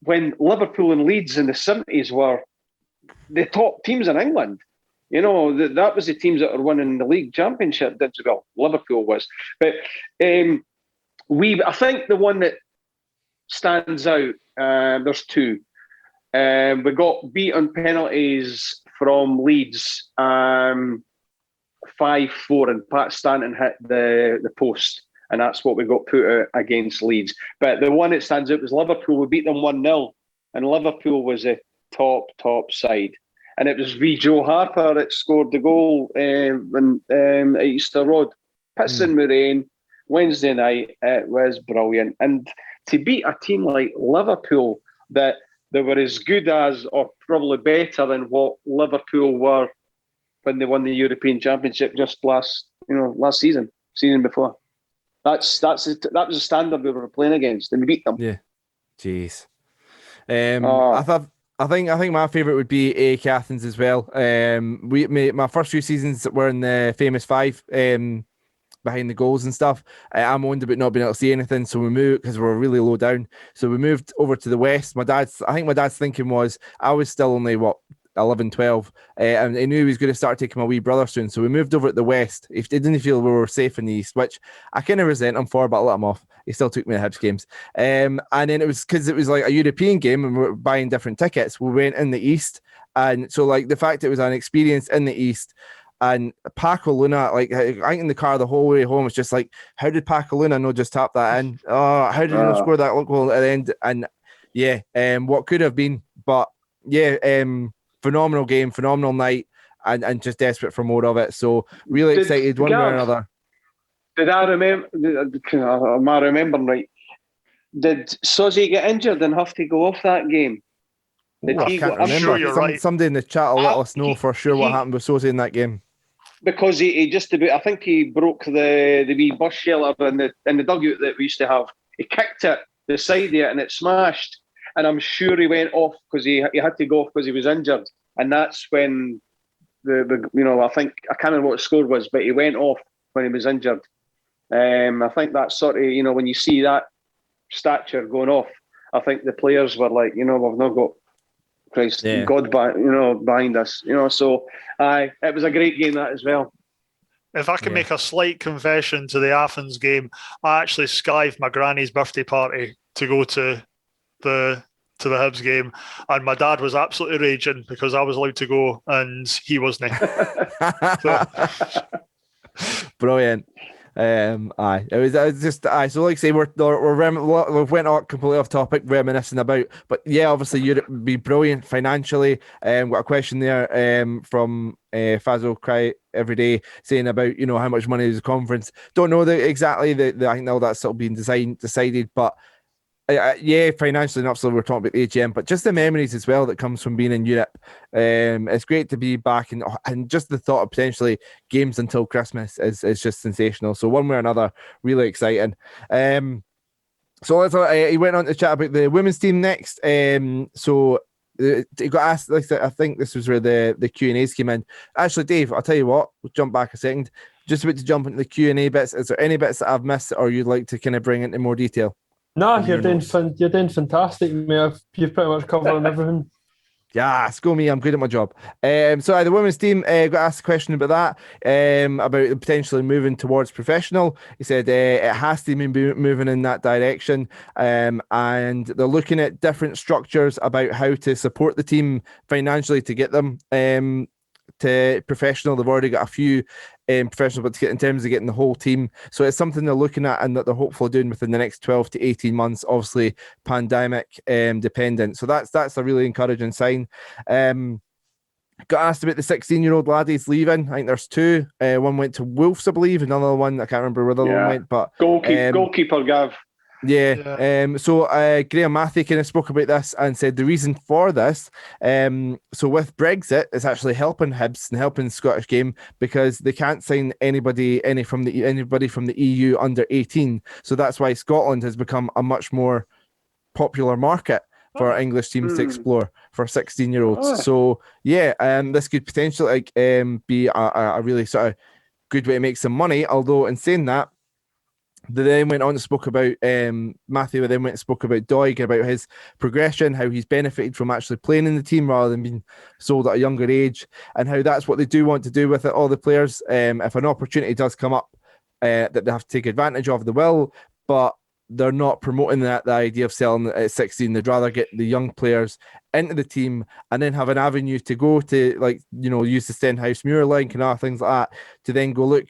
When Liverpool and Leeds in the 70s were the top teams in England. That was the teams that were winning the league championship. Well, Liverpool was. But I think the one that stands out, there's two. We got beat on penalties from Leeds 5-4, and Pat Stanton hit the post, and that's what we got put out against Leeds. But the one that stands out was Liverpool. We beat them 1-0, and Liverpool was a top side. And it was Joe Harper that scored the goal at Easter Road. Pissing with rain, Wednesday night. It was brilliant. And to beat a team like Liverpool that they were as good as, or probably better than what Liverpool were when they won the European Championship just last season before. That was the standard we were playing against, and we beat them. Yeah, jeez. I think my favourite would be AEK Athens as well. My first few seasons were in the famous five, behind the goals and stuff. I moaned about not being able to see anything, so we moved because we were really low down. So we moved over to the west. I think my dad's thinking was I was still only 11, 12, and he knew he was going to start taking my wee brother soon. So we moved over to the west. If they didn't feel we were safe in the east, which I kind of resent him for, but I let him off. He still took me to Hibs games. And then it was because it was like a European game and we were buying different tickets. We went in the east, and so like the fact it was an experience in the east. And Paco Luna, like I think in the car the whole way home, was just like, how did Paco Luna not just tap that in? Oh, how did he not score that goal at the end? And yeah, what could have been, but yeah, phenomenal game, phenomenal night, and just desperate for more of it. So really excited one way or another. Did I remember? Am I remembering right? Did Sozzy get injured and have to go off that game? I can't remember. Sure you're right. Somebody in the chat will let us know for sure what happened with Sozzy in that game. Because he just about, I think he broke the wee bus shelter in the dugout that we used to have. He kicked it the side of it and it smashed. And I'm sure he went off because he had to go off because he was injured. And that's when I think, I can't remember what the score was, but he went off when he was injured. I think that's sort of, when you see that stature going off, I think the players were like, we've not got Christ, yeah. God, behind us, So, it was a great game that as well. If I can make a slight confession to the Athens game, I actually skived my granny's birthday party to go to the Hibs game, and my dad was absolutely raging because I was allowed to go and he wasn't. Brilliant. It was just so like I say we went off completely off topic reminiscing about, but yeah, obviously Europe would be brilliant financially. Got a question there from Fazio Cry every day saying about how much money is the conference. Don't know exactly I think all that's still being decided, but yeah, financially, and obviously we're talking about the AGM, but just the memories as well that comes from being in Europe. It's great to be back, and just the thought of potentially games until Christmas is just sensational. So one way or another, really exciting. So he went on to chat about the women's team next. So he got asked. Like I think this was where the Q&As came in. Actually, Dave, I'll tell you what. We'll jump back a second. Just about to jump into the Q&A bits. Is there any bits that I've missed, or you'd like to kind of bring into more detail? No, From your notes? you're doing fantastic, mate. You've pretty much covered everything. Yeah, go me. I'm good at my job. So the women's team got asked a question about that, about potentially moving towards professional. He said it has to be moving in that direction, and they're looking at different structures about how to support the team financially to get them to professional. They've already got a few professional, but to get in terms of getting the whole team. So it's something they're looking at and that they're hopefully doing within the next 12 to 18 months, obviously pandemic dependent. So that's a really encouraging sign. Got asked about the 16-year-old laddies leaving. I think there's two. One went to Wolves, I believe. Another one, I can't remember where the other one went, but goalkeeper Gav. Yeah. So Graham Matthew kind of spoke about this and said the reason for this. So with Brexit, it's actually helping Hibs and helping the Scottish game because they can't sign anybody from the EU under 18. So that's why Scotland has become a much more popular market for English teams to explore for 16-year-olds. So yeah, this could potentially be a really sort of good way to make some money. Although in saying that, they then went on to spoke about Matthew. Then went and spoke about Doidge, about his progression, how he's benefited from actually playing in the team rather than being sold at a younger age, and how that's what they do want to do with it. All the players, if an opportunity does come up that they have to take advantage of, they will. But they're not promoting the idea of selling at 16. They'd rather get the young players into the team and then have an avenue to go to, like, use the Stenhouse Muir link and other things like that to then go, look,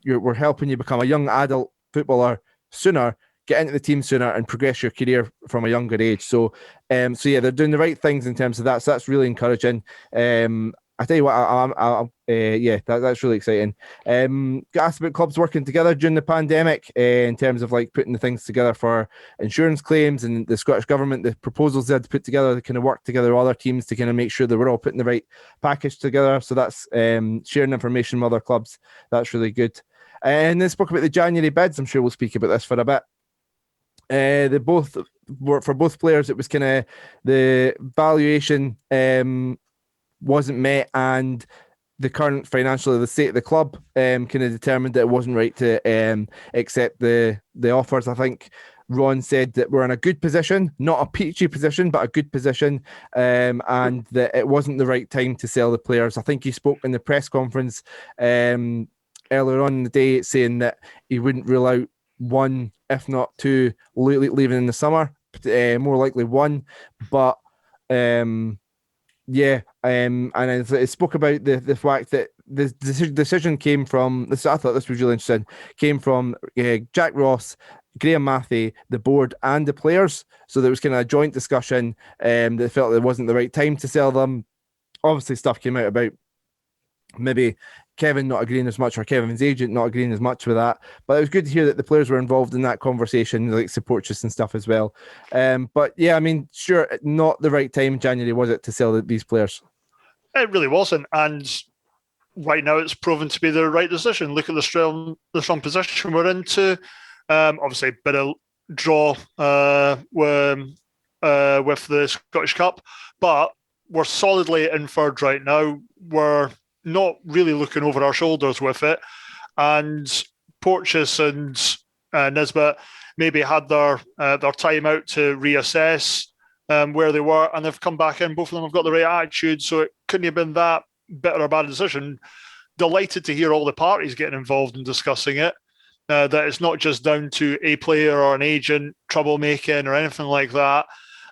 we're helping you become a young adult footballer sooner, get into the team sooner, and progress your career from a younger age. So yeah, they're doing the right things in terms of that. So that's really encouraging. I tell you what, that's really exciting. Got asked about clubs working together during the pandemic in terms of like putting the things together for insurance claims, and the Scottish government, the proposals they had to put together, they kind of work together with other teams to kind of make sure that we're all putting the right package together. So that's sharing information with other clubs. That's really good. And then spoke about the January bids. I'm sure we'll speak about this for a bit. They both were for both players. It was kind of the valuation wasn't met, and the current financial, the state of the club kind of determined that it wasn't right to accept the offers. I think Ron said that we're in a good position, not a peachy position, but a good position, and that it wasn't the right time to sell the players. I think he spoke in the press conference earlier on in the day saying that he wouldn't rule out one, if not two, leaving in the summer, more likely one, but yeah, and it spoke about the fact that the decision came from this. I thought this was really interesting. Came from Jack Ross, Graham Matthew, the board, and the players. So there was kind of a joint discussion. They felt it wasn't the right time to sell them. Obviously, stuff came out about maybe Kevin not agreeing as much, or Kevin's agent not agreeing as much with that. But it was good to hear that the players were involved in that conversation, like supporters and stuff as well. But yeah, I mean, sure, not the right time in January, was it, to sell these players? It really wasn't. And right now it's proven to be the right decision. Look at the strong position we're into. Obviously, a bit of draw with the Scottish Cup, but we're solidly in third right now. We're not really looking over our shoulders with it. And Porteous and Nisbet maybe had their time out to reassess where they were, and they've come back in. Both of them have got the right attitude, so it couldn't have been that better or bad decision. Delighted to hear all the parties getting involved in discussing it. That it's not just down to a player or an agent troublemaking or anything like that.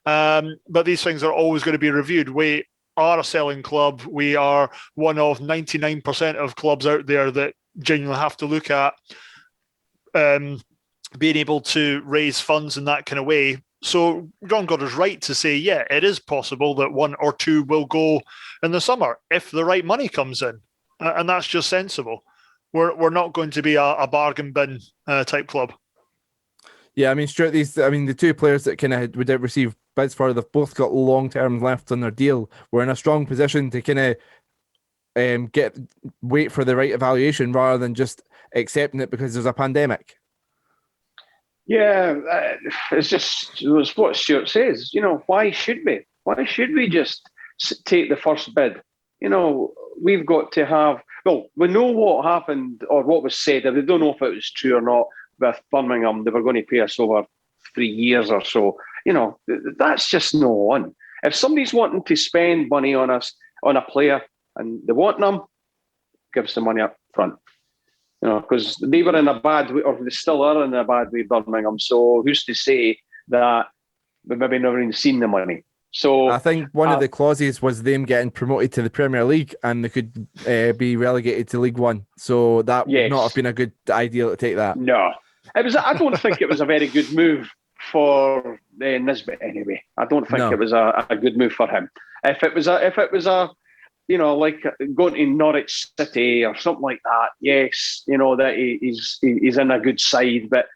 But these things are always going to be reviewed. We are a selling club. We are one of 99% of clubs out there that genuinely have to look at being able to raise funds in that kind of way. So John God is right to say, yeah, it is possible that one or two will go in the summer if the right money comes in. And that's just sensible. We're not going to be a bargain bin type club. Yeah, I mean, Stuart, the two players that kind of would receive bids for, they've both got long term left on their deal. We're in a strong position to kind of wait for the right evaluation rather than just accepting it because there's a pandemic. Yeah, it's what Stuart says. Why should we? Why should we just take the first bid? We've got to have. Well, we know what happened or what was said. We don't know if it was true or not. With Birmingham, they were going to pay us over 3 years or so. That's just no on. If somebody's wanting to spend money on us, on a player, and they want them, give us the money up front. Because they were in a bad way, or they still are in a bad way, Birmingham. So who's to say that we've maybe never even seen the money? So I think one of the clauses was them getting promoted to the Premier League, and they could be relegated to League One. So that would not have been a good idea to take that. No, it was. I don't think it was a very good move for Nisbet anyway. I don't think it was a good move for him. If it was a like going to Norwich City or something like that, yes, that he's in a good side, but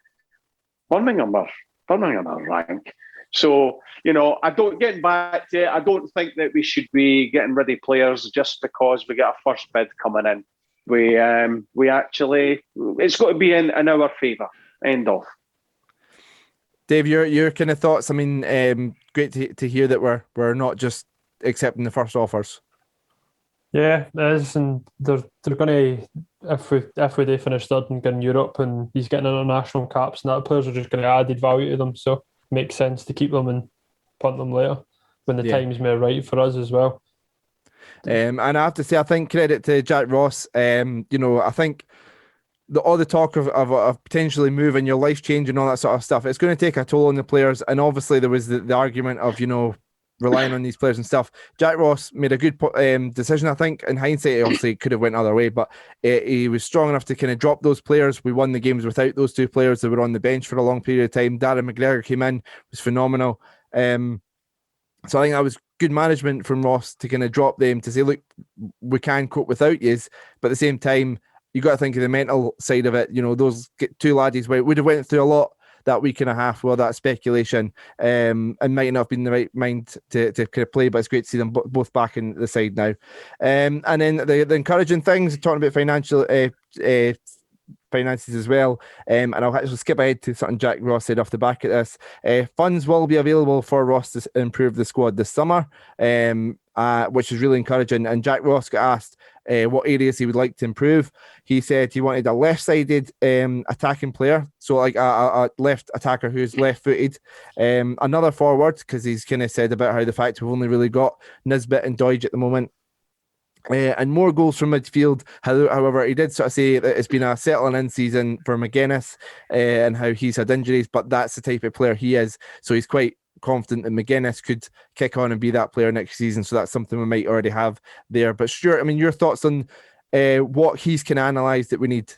Birmingham are rank. So, I don't get back to it. I don't think that we should be getting rid of players just because we get a first bid coming in. We actually, it's got to be in our favour. End of. Dave, your kind of thoughts. I mean, great to hear that we're not just accepting the first offers. Yeah, it is, and they're going to, if we do finish third and get in Europe, and he's getting international caps, and that players are just going to added value to them. So it makes sense to keep them and punt them later when the time's more right for us as well. And I have to say, I think credit to Jack Ross. I think all the talk of potentially moving, your life changing, all that sort of stuff, it's going to take a toll on the players. And obviously there was the argument of relying on these players and stuff. Jack Ross made a good decision, I think. In hindsight, it obviously could have went other way, but he was strong enough to kind of drop those players. We won the games without those two players that were on the bench for a long period of time. Darren McGregor came in, was phenomenal. So I think that was good management from Ross to kind of drop them, to say, look, we can cope without yous, but at the same time, you got to think of the mental side of it. Those two laddies would have went through a lot that week and a half with that speculation, and might not have been the right mind to kind of play, but it's great to see them both back in the side now. And then the encouraging things, talking about financial finances as well, and I'll actually skip ahead to something Jack Ross said off the back of this. Funds will be available for Ross to improve the squad this summer, which is really encouraging. And Jack Ross got asked what areas he would like to improve. He said he wanted a left-sided attacking player, so like a left attacker who's left-footed, another forward, because he's kind of said about how the fact we've only really got Nisbet and Doidge at the moment, and more goals from midfield. However, he did sort of say that it's been a settling in season for McGuinness, and how he's had injuries, but that's the type of player he is, so he's quite confident that McGuinness could kick on and be that player next season. So that's something we might already have there. But Stuart, I mean, your thoughts on what he's can analyse that we need?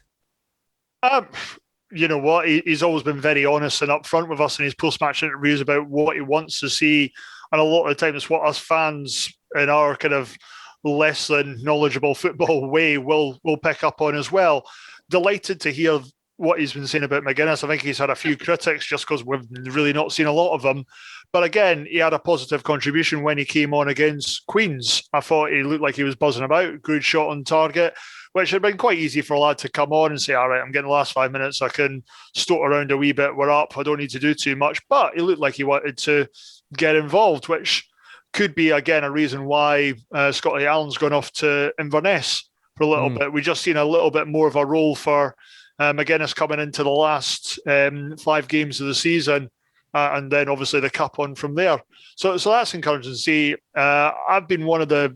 You know what? He's always been very honest and upfront with us in his post-match interviews about what he wants to see. And a lot of the time, it's what us fans in our kind of less than knowledgeable football way will pick up on as well. Delighted to hear what he's been saying about McGuinness. I think he's had a few critics just because we've really not seen a lot of them. But again, he had a positive contribution when he came on against Queens. I thought he looked like he was buzzing about, good shot on target, which had been quite easy for a lad to come on and say, all right, I'm getting the last 5 minutes, I can stoat around a wee bit, we're up, I don't need to do too much. But he looked like he wanted to get involved, which could be, again, a reason why Scotty Allen's gone off to Inverness for a little bit. We've just seen a little bit more of a role for McGuinness coming into the last 5 games of the season, and then obviously the cup on from there. So that's encouraging to see. I've been one of the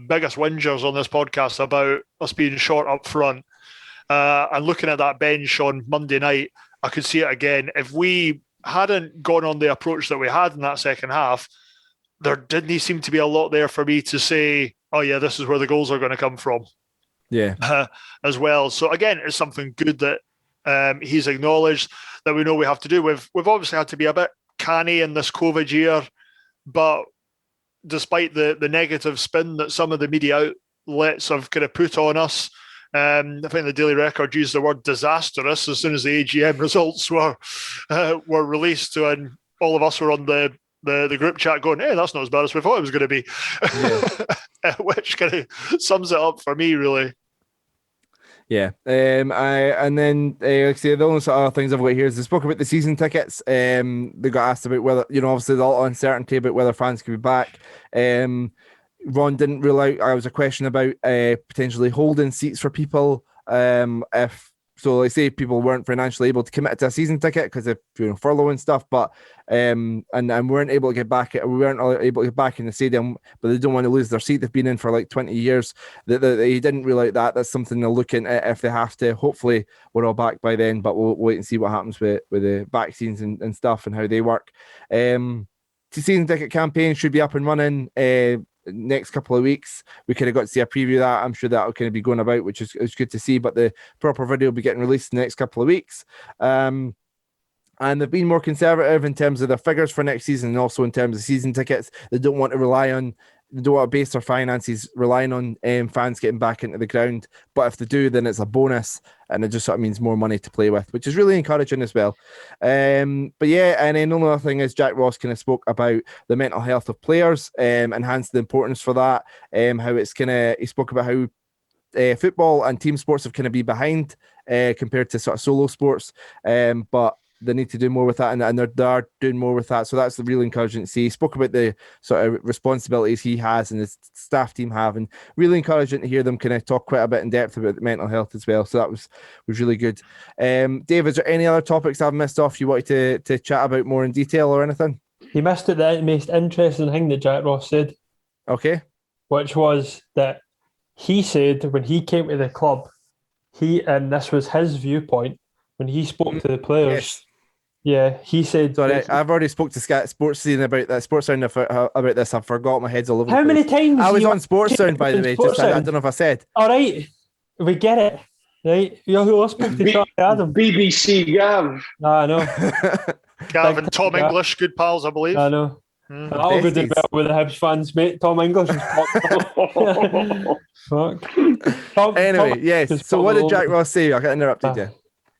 biggest whingers on this podcast about us being short up front. And looking at that bench on Monday night, I could see it again. If we hadn't gone on the approach that we had in that second half, there didn't seem to be a lot there for me to say, oh yeah, this is where the goals are going to come from. Yeah, as well. So again, it's something good that he's acknowledged that we know we have to do. We've obviously had to be a bit canny in this COVID year, but despite the negative spin that some of the media outlets have kind of put on us, I think the Daily Record used the word disastrous as soon as the AGM results were released, and all of us were on the group chat going, hey, that's not as bad as we thought it was going to be. Yeah. Which kind of sums it up for me, really. Yeah. And then like I say, the only sort of things I've got here is they spoke about the season tickets. They got asked about whether, obviously a lot of uncertainty about whether fans could be back. Ron didn't rule out. I was a question about potentially holding seats for people. If so, like say people weren't financially able to commit to a season ticket because of furlough and stuff, but and weren't able to get back. We weren't able to get back in the stadium, but they don't want to lose their seat. They've been in for like 20 years. He didn't rule out that. That's something they'll look into if they have to. Hopefully, we're all back by then, but we'll wait and see what happens with the vaccines and stuff and how they work. The season ticket campaign should be up and running next couple of weeks. We could have got to see a preview of that. I'm sure that'll kind of be going about, which is good to see, but the proper video will be getting released in the next couple of weeks. And they've been more conservative in terms of their figures for next season and also in terms of season tickets. They don't want to base their finances relying on fans getting back into the ground. But if they do, then it's a bonus, and it just sort of means more money to play with, which is really encouraging as well. But yeah, and then another thing is Jack Ross kind of spoke about the mental health of players, and hence the importance for that. How it's he spoke about how football and team sports have kind of been behind compared to sort of solo sports, but they need to do more with that, and they're doing more with that. So that's really encouraging to see. He spoke about the sort of responsibilities he has and his staff team have, and really encouraging to hear them kind of talk quite a bit in depth about mental health as well. So that was really good. Dave, is there any other topics I've missed off you wanted to chat about more in detail or anything? He missed it, the most interesting thing that Jack Ross said. Okay. Which was that he said when he came to the club, and this was his viewpoint, when he spoke to the players. Yes. Yeah, he said. Sorry, I've already spoke to Sky Sports Scene about that. Sports Sound about this. I forgot, my head's all over. How many times? I was on Sports Sound, by the way. I don't know if I said. All right, we get it. Right, you spoke to Charlie Adam. BBC Gav. I know. Gav and Tom English, good pals, I believe. I know. That'll go do well with the Hibs fans, mate. Tom English is fuck. Anyway, yes. So what did Jack Ross say? I got interrupted you.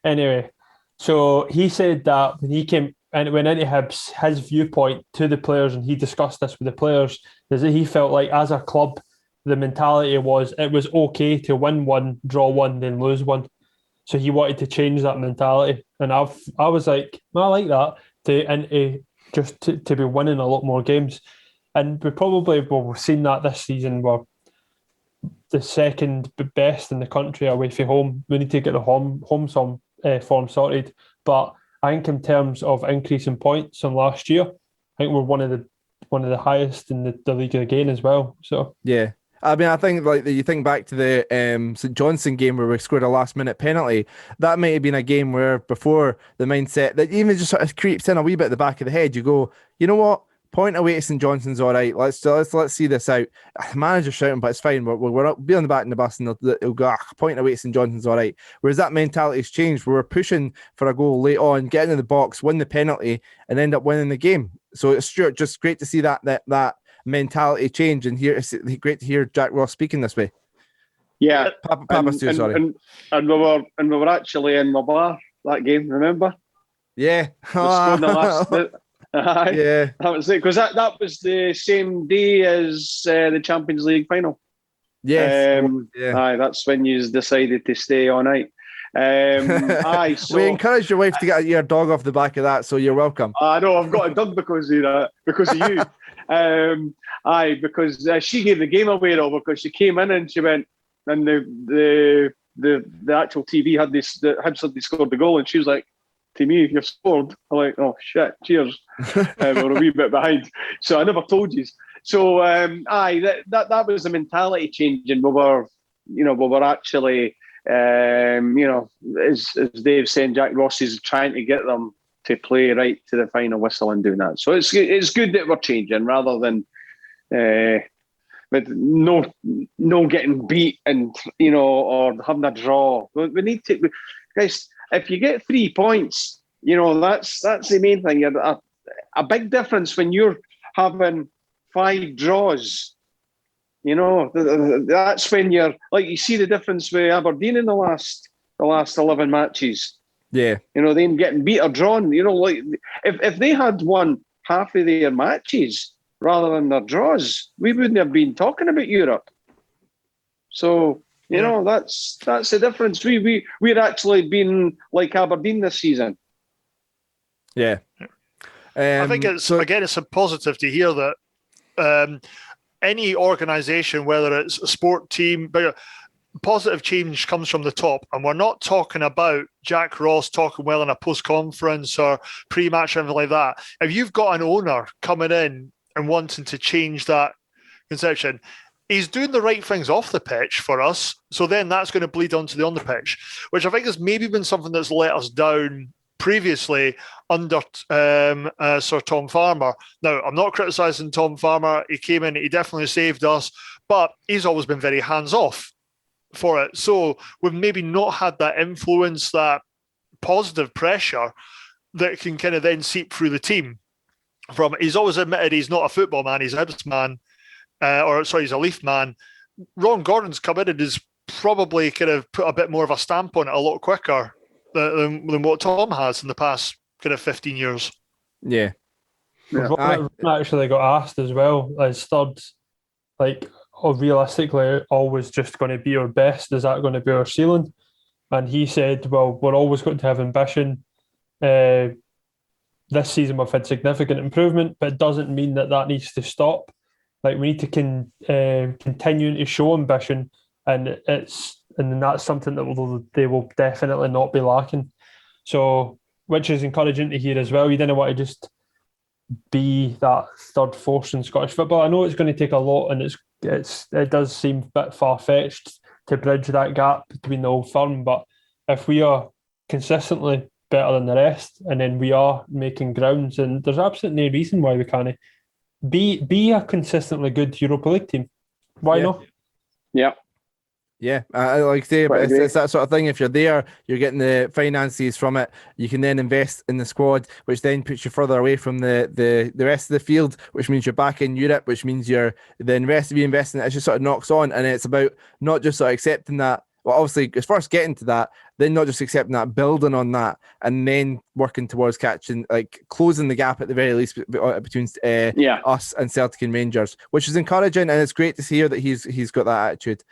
Anyway, so he said that when he came and went into Hibs, his viewpoint to the players, and he discussed this with the players, is that he felt like as a club, the mentality was it was okay to win one, draw one, then lose one. So he wanted to change that mentality, and I was like, I like that to be winning a lot more games, and we've seen that this season. We're the second best in the country away from home. We need to get the home form sorted, but I think in terms of increase in points on last year, I think we're one of the highest in the league again as well. So yeah. I mean, I think like you think back to the St Johnstone game where we scored a last-minute penalty. That might have been a game where before the mindset that even just sort of creeps in a wee bit at the back of the head. You go, you know what? Point away to St Johnstone's all right. Let's see this out. Manager shouting, but it's fine. We'll be on the back of the bus, and they'll go, point away to St Johnstone's all right. Whereas that mentality's changed. We're pushing for a goal late on, get in the box, win the penalty, and end up winning the game. So it's Stuart, just great to see that mentality change, and here it's great to hear Jack Ross speaking this way. Yeah, Papa Stu, sorry. And we were actually in the bar that game. Remember? Yeah. Yeah, that was it, because that was the same day as the Champions League final. Yes. Aye, that's when you decided to stay all night. So we encouraged your wife to get your dog off the back of that, so you're welcome. I know I've got it done because of that, because of you. Because she gave the game away though, because she came in and she went, and the actual TV had this, the Hibs had scored the goal, and she was like, to me, you've scored. I'm like, oh shit, cheers. We're a wee bit behind, so I never told you. So that was a mentality change, and we were actually, as Dave saying, Jack Ross is trying to get them to play right to the final whistle and doing that. So it's good that we're changing rather than with no getting beat and or having a draw. We need to, guys. If you get 3 points, that's the main thing. A big difference when you're having 5 draws. That's when you're like, you see the difference with Aberdeen in the last 11 matches. Yeah, them getting beat or drawn. Like if they had won half of their matches rather than their draws, we wouldn't have been talking about Europe. So You know, that's the difference. We're actually been like Aberdeen this season. Yeah. I think it's a positive to hear that any organisation, whether it's a sport team, but positive change comes from the top. And we're not talking about Jack Ross talking well in a post-conference or pre-match or anything like that. If you've got an owner coming in and wanting to change that conception, he's doing the right things off the pitch for us. So then that's going to bleed onto the on the pitch, which I think has maybe been something that's let us down previously under Sir Tom Farmer. Now, I'm not criticising Tom Farmer. He came in, he definitely saved us, but he's always been very hands-off for it. So we've maybe not had that influence, that positive pressure that can kind of then seep through the team. He's always admitted he's not a football man, he's a Hibs man, he's a Leaf man. Ron Gordon's come in and has probably kind of put a bit more of a stamp on it a lot quicker than what Tom has in the past kind of 15 years. Yeah. Ron actually got asked as well, as third, like, realistically, always just going to be our best? Is that going to be our ceiling? And he said, well, we're always going to have ambition. This season we've had significant improvement, but it doesn't mean that needs to stop. Like, we need to continue to show ambition, and that's something that they will definitely not be lacking. So, which is encouraging to hear as well. You didn't want to just be that third force in Scottish football. I know it's going to take a lot, and it does seem a bit far-fetched to bridge that gap between the old firm, but if we are consistently better than the rest, and then we are making grounds, and there's absolutely no reason why we can't be a consistently good Europa League team. Why not? Yeah. Yeah, I like to say, but it's that sort of thing. If you're there, you're getting the finances from it. You can then invest in the squad, which then puts you further away from the rest of the field, which means you're back in Europe, which means the rest of you investing it just sort of knocks on. And it's about not just sort of accepting that. Well, obviously, it's first getting to that, then not just accepting that, building on that, and then working towards closing the gap at the very least between us and Celtic and Rangers, which is encouraging, and it's great to hear that he's got that attitude.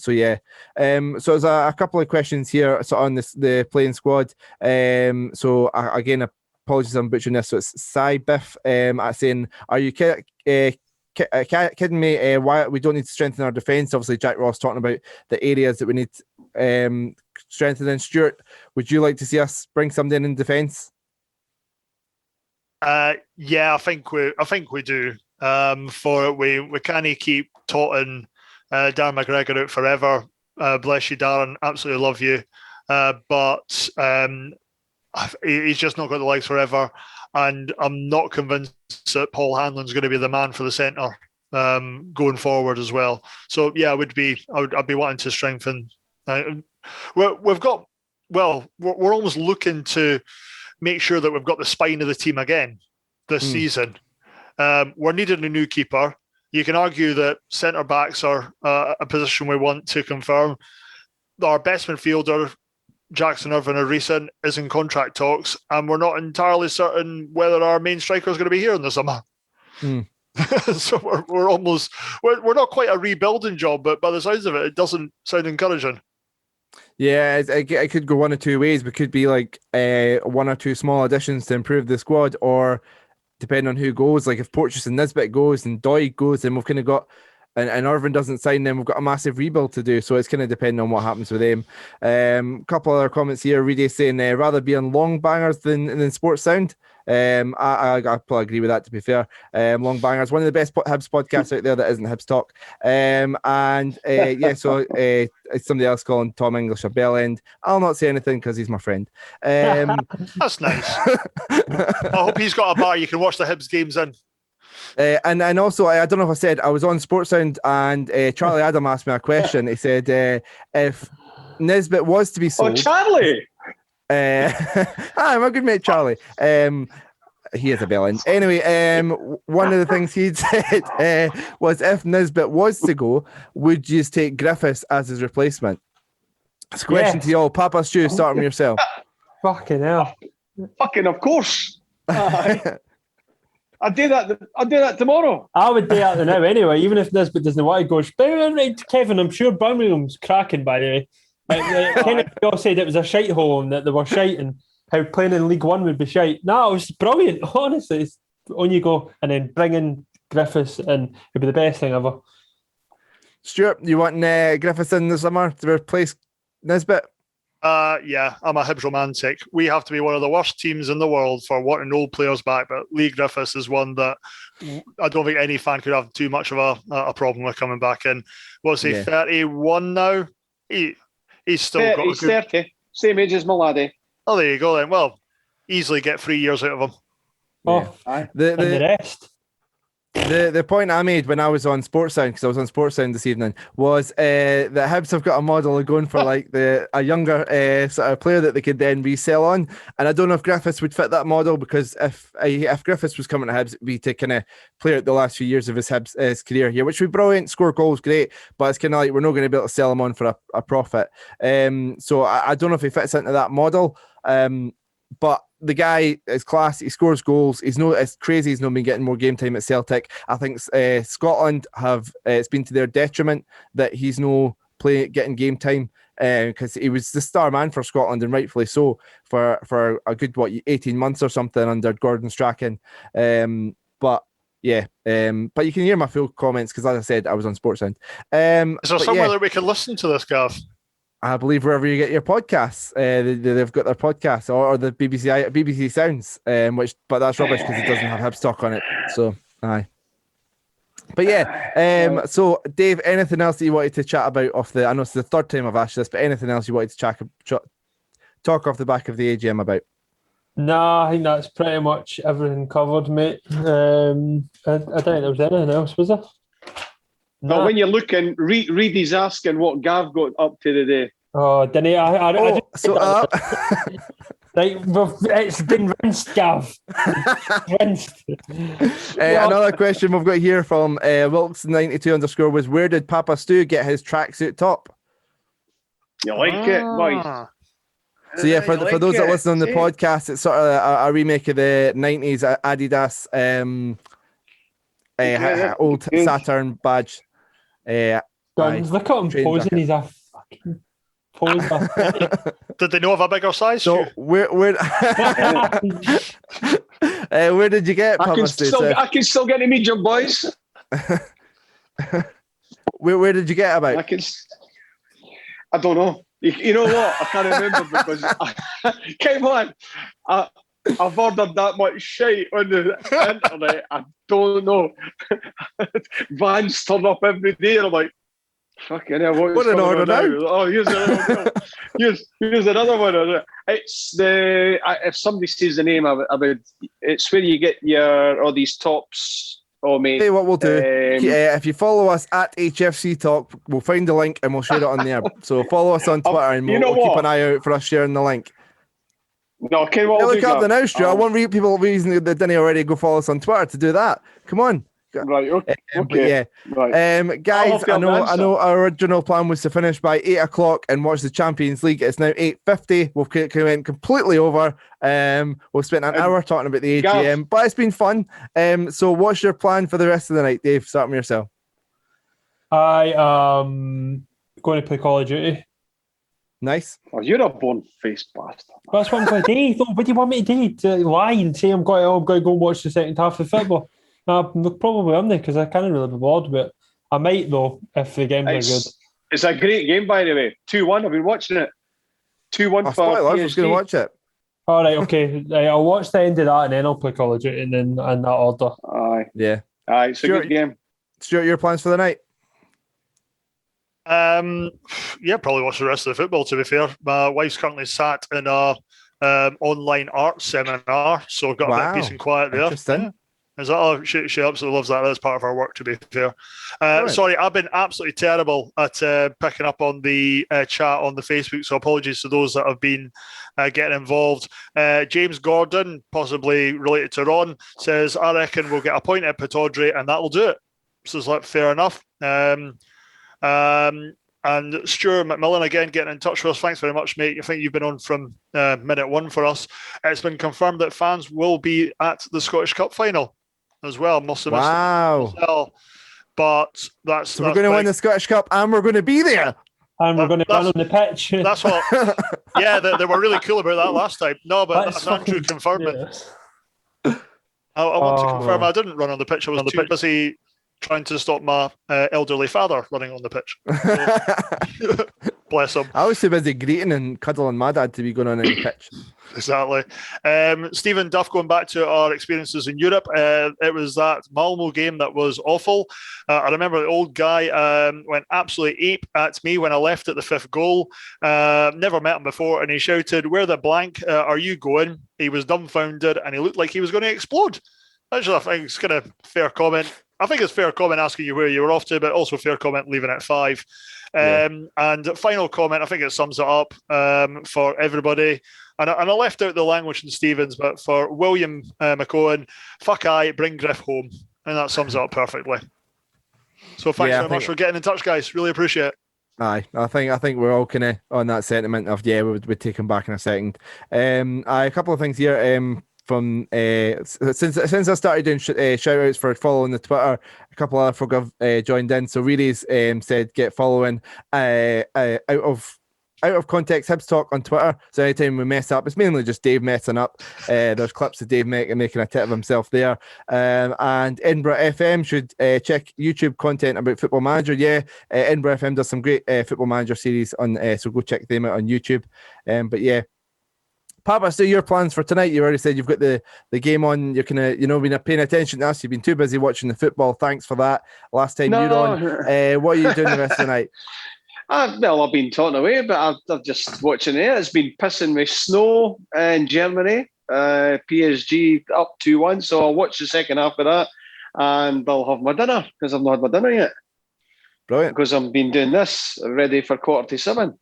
So there's a couple of questions here on the playing squad. So again, apologies, I'm butchering this. So it's Cy Biff saying, "Are you kidding me? Why we don't need to strengthen our defence?" Obviously, Jack Ross talking about the areas that we need strengthening. Stuart, would you like to see us bring somebody in defence? Yeah, I think we do. We can't keep totting Darren McGregor out forever. Bless you, Darren. Absolutely love you, but he's just not got the legs forever. And I'm not convinced that Paul Hanlon's going to be the man for the centre going forward as well. So yeah, I'd be wanting to strengthen. We're almost looking to make sure that we've got the spine of the team again this season. We're needing a new keeper. You can argue that centre backs are a position we want to confirm. Our best midfielder, Jackson Irvine, a recent, is in contract talks, and we're not entirely certain whether our main striker is going to be here in the summer. So we're not quite a rebuilding job, but by the sounds of it, it doesn't sound encouraging. Yeah, it could go one of two ways. We could be like one or two small additions to improve the squad, or depending on who goes, like if Porteous and Nisbet goes and Doidge goes, then we've kind of got, and Irvine doesn't sign, then we've got a massive rebuild to do. So it's kind of depending on what happens with them. Couple other comments here. Reedy saying rather be on long bangers than sports sound. I probably agree with that, to be fair. Long bangers, one of the best Hibs podcasts out there that isn't Hibs Talk. So somebody else calling Tom English a bell end. I'll not say anything because he's my friend. That's nice. I hope he's got a bar you can watch the Hibs games in. And also, I don't know if I said, I was on Sports Sound and Charlie Adam asked me a question. He said, if Nisbet was to be sold... Oh, Charlie! Hi, my good mate Charlie. He is a villain. Anyway, one of the things he'd said was, if Nisbet was to go, would you take Griffiths as his replacement? It's a question to you all. Papa Stu, start with yourself. Fucking hell. Fucking of course. I'd do that tomorrow. I would do that now anyway, even if Nisbet doesn't want to go. Right, Kevin, I'm sure Birmingham's cracking, by the way. Kenneth all said it was a shite hole and that they were shite and how playing in League One would be shite. No, it was brilliant, honestly. It's on you go and then bring in Griffiths and it'd be the best thing ever. Stuart, you want Griffiths in the summer to replace Nisbet? Yeah, I'm a Hibs romantic. We have to be one of the worst teams in the world for wanting old players back, but Lee Griffiths is one that I don't think any fan could have too much of a problem with coming back in. What's he, 31 now? He's still got... He's 30, same age as my laddie. Oh, there you go then. Well, easily get 3 years out of him. Oh, and the rest. The point I made when I was on Sportsound, because I was on Sportsound this evening, was that Hibs have got a model of going for like a younger sort of player that they could then resell on, and I don't know if Griffiths would fit that model, because if Griffiths was coming to Hibs, it'd be to kind of play out the last few years of his career here, which would be brilliant, score goals, great, but it's kind of like we're not going to be able to sell him on for a profit. So I don't know if he fits into that model, but the guy is class. He scores goals. It's crazy. He's not been getting more game time at Celtic. I think Scotland have it's been to their detriment that he's no getting game time, because he was the star man for Scotland, and rightfully so, for a good 18 months or something under Gordon Strachan. But you can hear my full comments, because as I said, I was on Sportsound. Is there somewhere that we can listen to this, Gav? I believe wherever you get your podcasts, they've got their podcasts, or the BBC Sounds, but that's rubbish because it doesn't have Hibs talk on it. So, aye. But yeah, so Dave, anything else that you wanted to chat about I know it's the third time I've asked this, but anything else you wanted to talk off the back of the AGM about? No, I think that's pretty much everything covered, mate. I don't think there was anything else, was there? No. But when you're looking, Reedy's asking what Gav got up to today. Oh, didn't he? Right, it's been rinsed, Gav. Rinsed. Another question we've got here from Wilkes92_ was, where did Papa Stu get his tracksuit top? You like it, boys? So yeah, for those that listen on the podcast, it's sort of a remake of the 90s Adidas old Saturn badge. Look at him posing. He's a fucking poser. Did they know of a bigger size? So where did you get? I can still get a medium, boys. Where did you get about? I don't know. You know what? I can't remember because come on. I've ordered that much shit on the internet. I don't know. Vans turn up every day, and I'm like, fucking hell, what an order now? Oh, here's another one. Here's another one. It's if somebody says the name of it, it's where you get all these tops. Oh, mate. Hey, what we'll do, if you follow us at HFC Talk, we'll find the link and we'll share it on there. So follow us on Twitter and we'll keep an eye out for us sharing the link. No, okay, what look up the now, Stu. I want people reason that didn't already go follow us on Twitter to do that. Come on. Right, okay. Yeah. Right. Guys, I know our original plan was to finish by 8 o'clock and watch the Champions League. It's now 8:50. We've went completely over. We've spent an hour talking about the AGM, but it's been fun. So what's your plan for the rest of the night, Dave? Start with yourself. I am going to play Call of Duty. Nice. Oh, you're a bone-faced bastard. That's what I'm going to do. What do you want me to do? To lie and say I'm going to go watch the second half of football? No, probably am there because I can't really be bored, but I might though if the games are good. It's a great game, by the way. 2-1. I've been watching it. 2-1 for PSG. I was going to watch it. All right, okay. I'll watch the end of that and then I'll play Call of Duty and then in that order. Aye. Yeah. Aye, it's a good game. Stuart, your plans for the night? Yeah, probably watch the rest of the football, to be fair. My wife's currently sat in a online art seminar, so I've got a bit of peace and quiet there. Interesting. Is that she absolutely loves that. That's part of her work, to be fair. Sorry, I've been absolutely terrible at picking up on the chat on the Facebook, so apologies to those that have been getting involved. James Gordon, possibly related to Ron, says, I reckon we'll get a point at Pittodrie and that'll do it. So it's like, fair enough. And Stuart McMillan, again, getting in touch with us. Thanks very much, mate. I think you've been on from minute one for us. It's been confirmed that fans will be at the Scottish Cup final. as well. Must have missed Wow. it as well. But that's So we're going to win the Scottish Cup and we're going to be there. And we're going to run on the pitch. That's what. Yeah, they were really cool about that last time. No, but that's Andrew fucking confirming. yes. I want to confirm I didn't run on the pitch. I was too busy trying to stop my elderly father running on the pitch. So, bless him. I was too busy greeting and cuddling my dad to be going on any pitch. Exactly. Stephen Duff, going back to our experiences in Europe, it was that Malmo game that was awful. I remember the old guy went absolutely ape at me when I left at the 5th goal. Never met him before, and he shouted, "Where the blank are you going?" He was dumbfounded, and he looked like he was going to explode. Actually, I think it's kind of fair comment. I think it's fair comment asking you where you were off to, but also fair comment leaving at 5. And final comment, I think it sums it up for everybody. And I left out the language in Stevens, but for William McCohen, fuck aye, bring Griff home. And that sums it up perfectly. So thanks very much for getting in touch, guys. Really appreciate it. Aye, I think we're all kind of on that sentiment of, we'll take him back in a second. A couple of things here. From since I started doing shout outs for following the Twitter, a couple of other folk have joined in. So Reedy's said get following out of context Hibs Talk on Twitter. So anytime we mess up, it's mainly just Dave messing up. There's clips of Dave making a tit of himself there. And Edinburgh FM should check YouTube content about Football Manager. Edinburgh FM does some great Football Manager series on, so go check them out on YouTube. But yeah. Papa, so your plans for tonight? You already said you've got the game on. You're kind of, been paying attention to us. You've been too busy watching the football. Thanks for that. Last time you're on. What are you doing the rest of the night? I've been talking away, but I'm just watching it. It's been pissing with snow in Germany. PSG up 2-1, so I'll watch the second half of that, and I'll have my dinner because I've not had my dinner yet. Brilliant. Because I've been doing this ready for 6:45.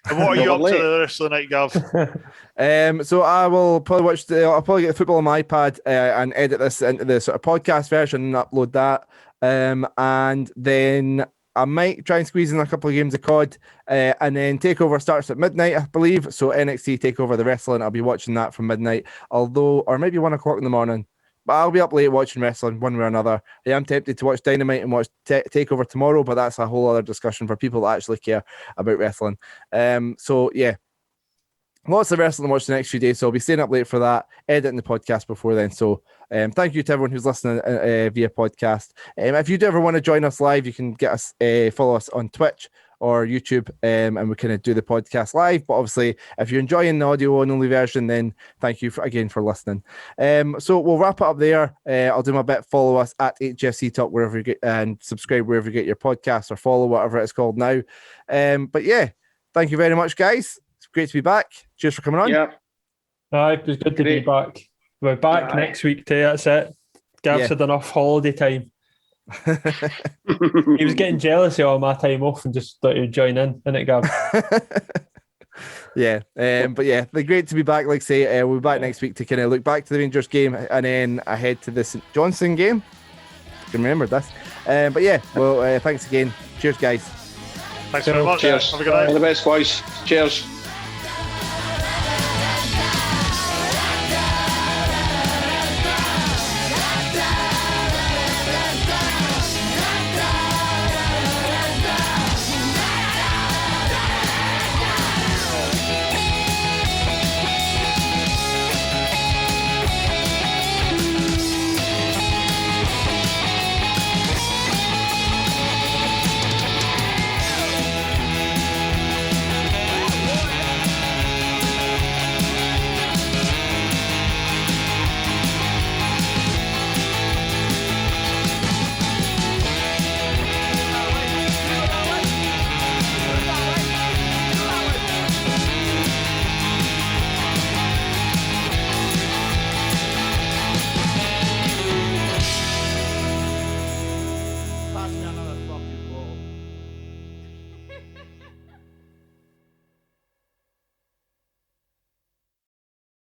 And what are you up to the rest of the night, Gav? So I will probably I'll probably get the football on my iPad and edit this into the sort of podcast version and upload that. And then I might try and squeeze in a couple of games of COD, and then Takeover starts at midnight, I believe. So NXT Takeover, the wrestling, I'll be watching that from midnight, or maybe 1 o'clock in the morning. But I'll be up late watching wrestling one way or another. I am tempted to watch Dynamite and watch Takeover tomorrow, but that's a whole other discussion for people that actually care about wrestling. So yeah, lots of wrestling to watch the next few days. So I'll be staying up late for that, editing the podcast before then. So thank you to everyone who's listening via podcast. If you do ever want to join us live, you can get us follow us on Twitch or YouTube, and we kind of do the podcast live. But obviously, if you're enjoying the audio only version, then thank you again for listening. So we'll wrap it up there. I'll do my bit. Follow us at HFC Talk wherever you get, and subscribe wherever you get your podcasts, or follow whatever it's called now. But yeah, thank you very much, guys. It's great to be back. Cheers for coming on. Yeah, It was good to be back. We're back next week too. That's it. Gav's had enough holiday time. He was getting jealous of all my time off and just thought he would join in, innit, Gav? But yeah, they're great to be back. Like I say, we'll be back next week to kind of look back to the Rangers game and then ahead to the St Johnstone game. I can remember this. But yeah, well, thanks again. Cheers, guys. Thanks very much. Cheers. Have a good night. All the best, boys. Cheers.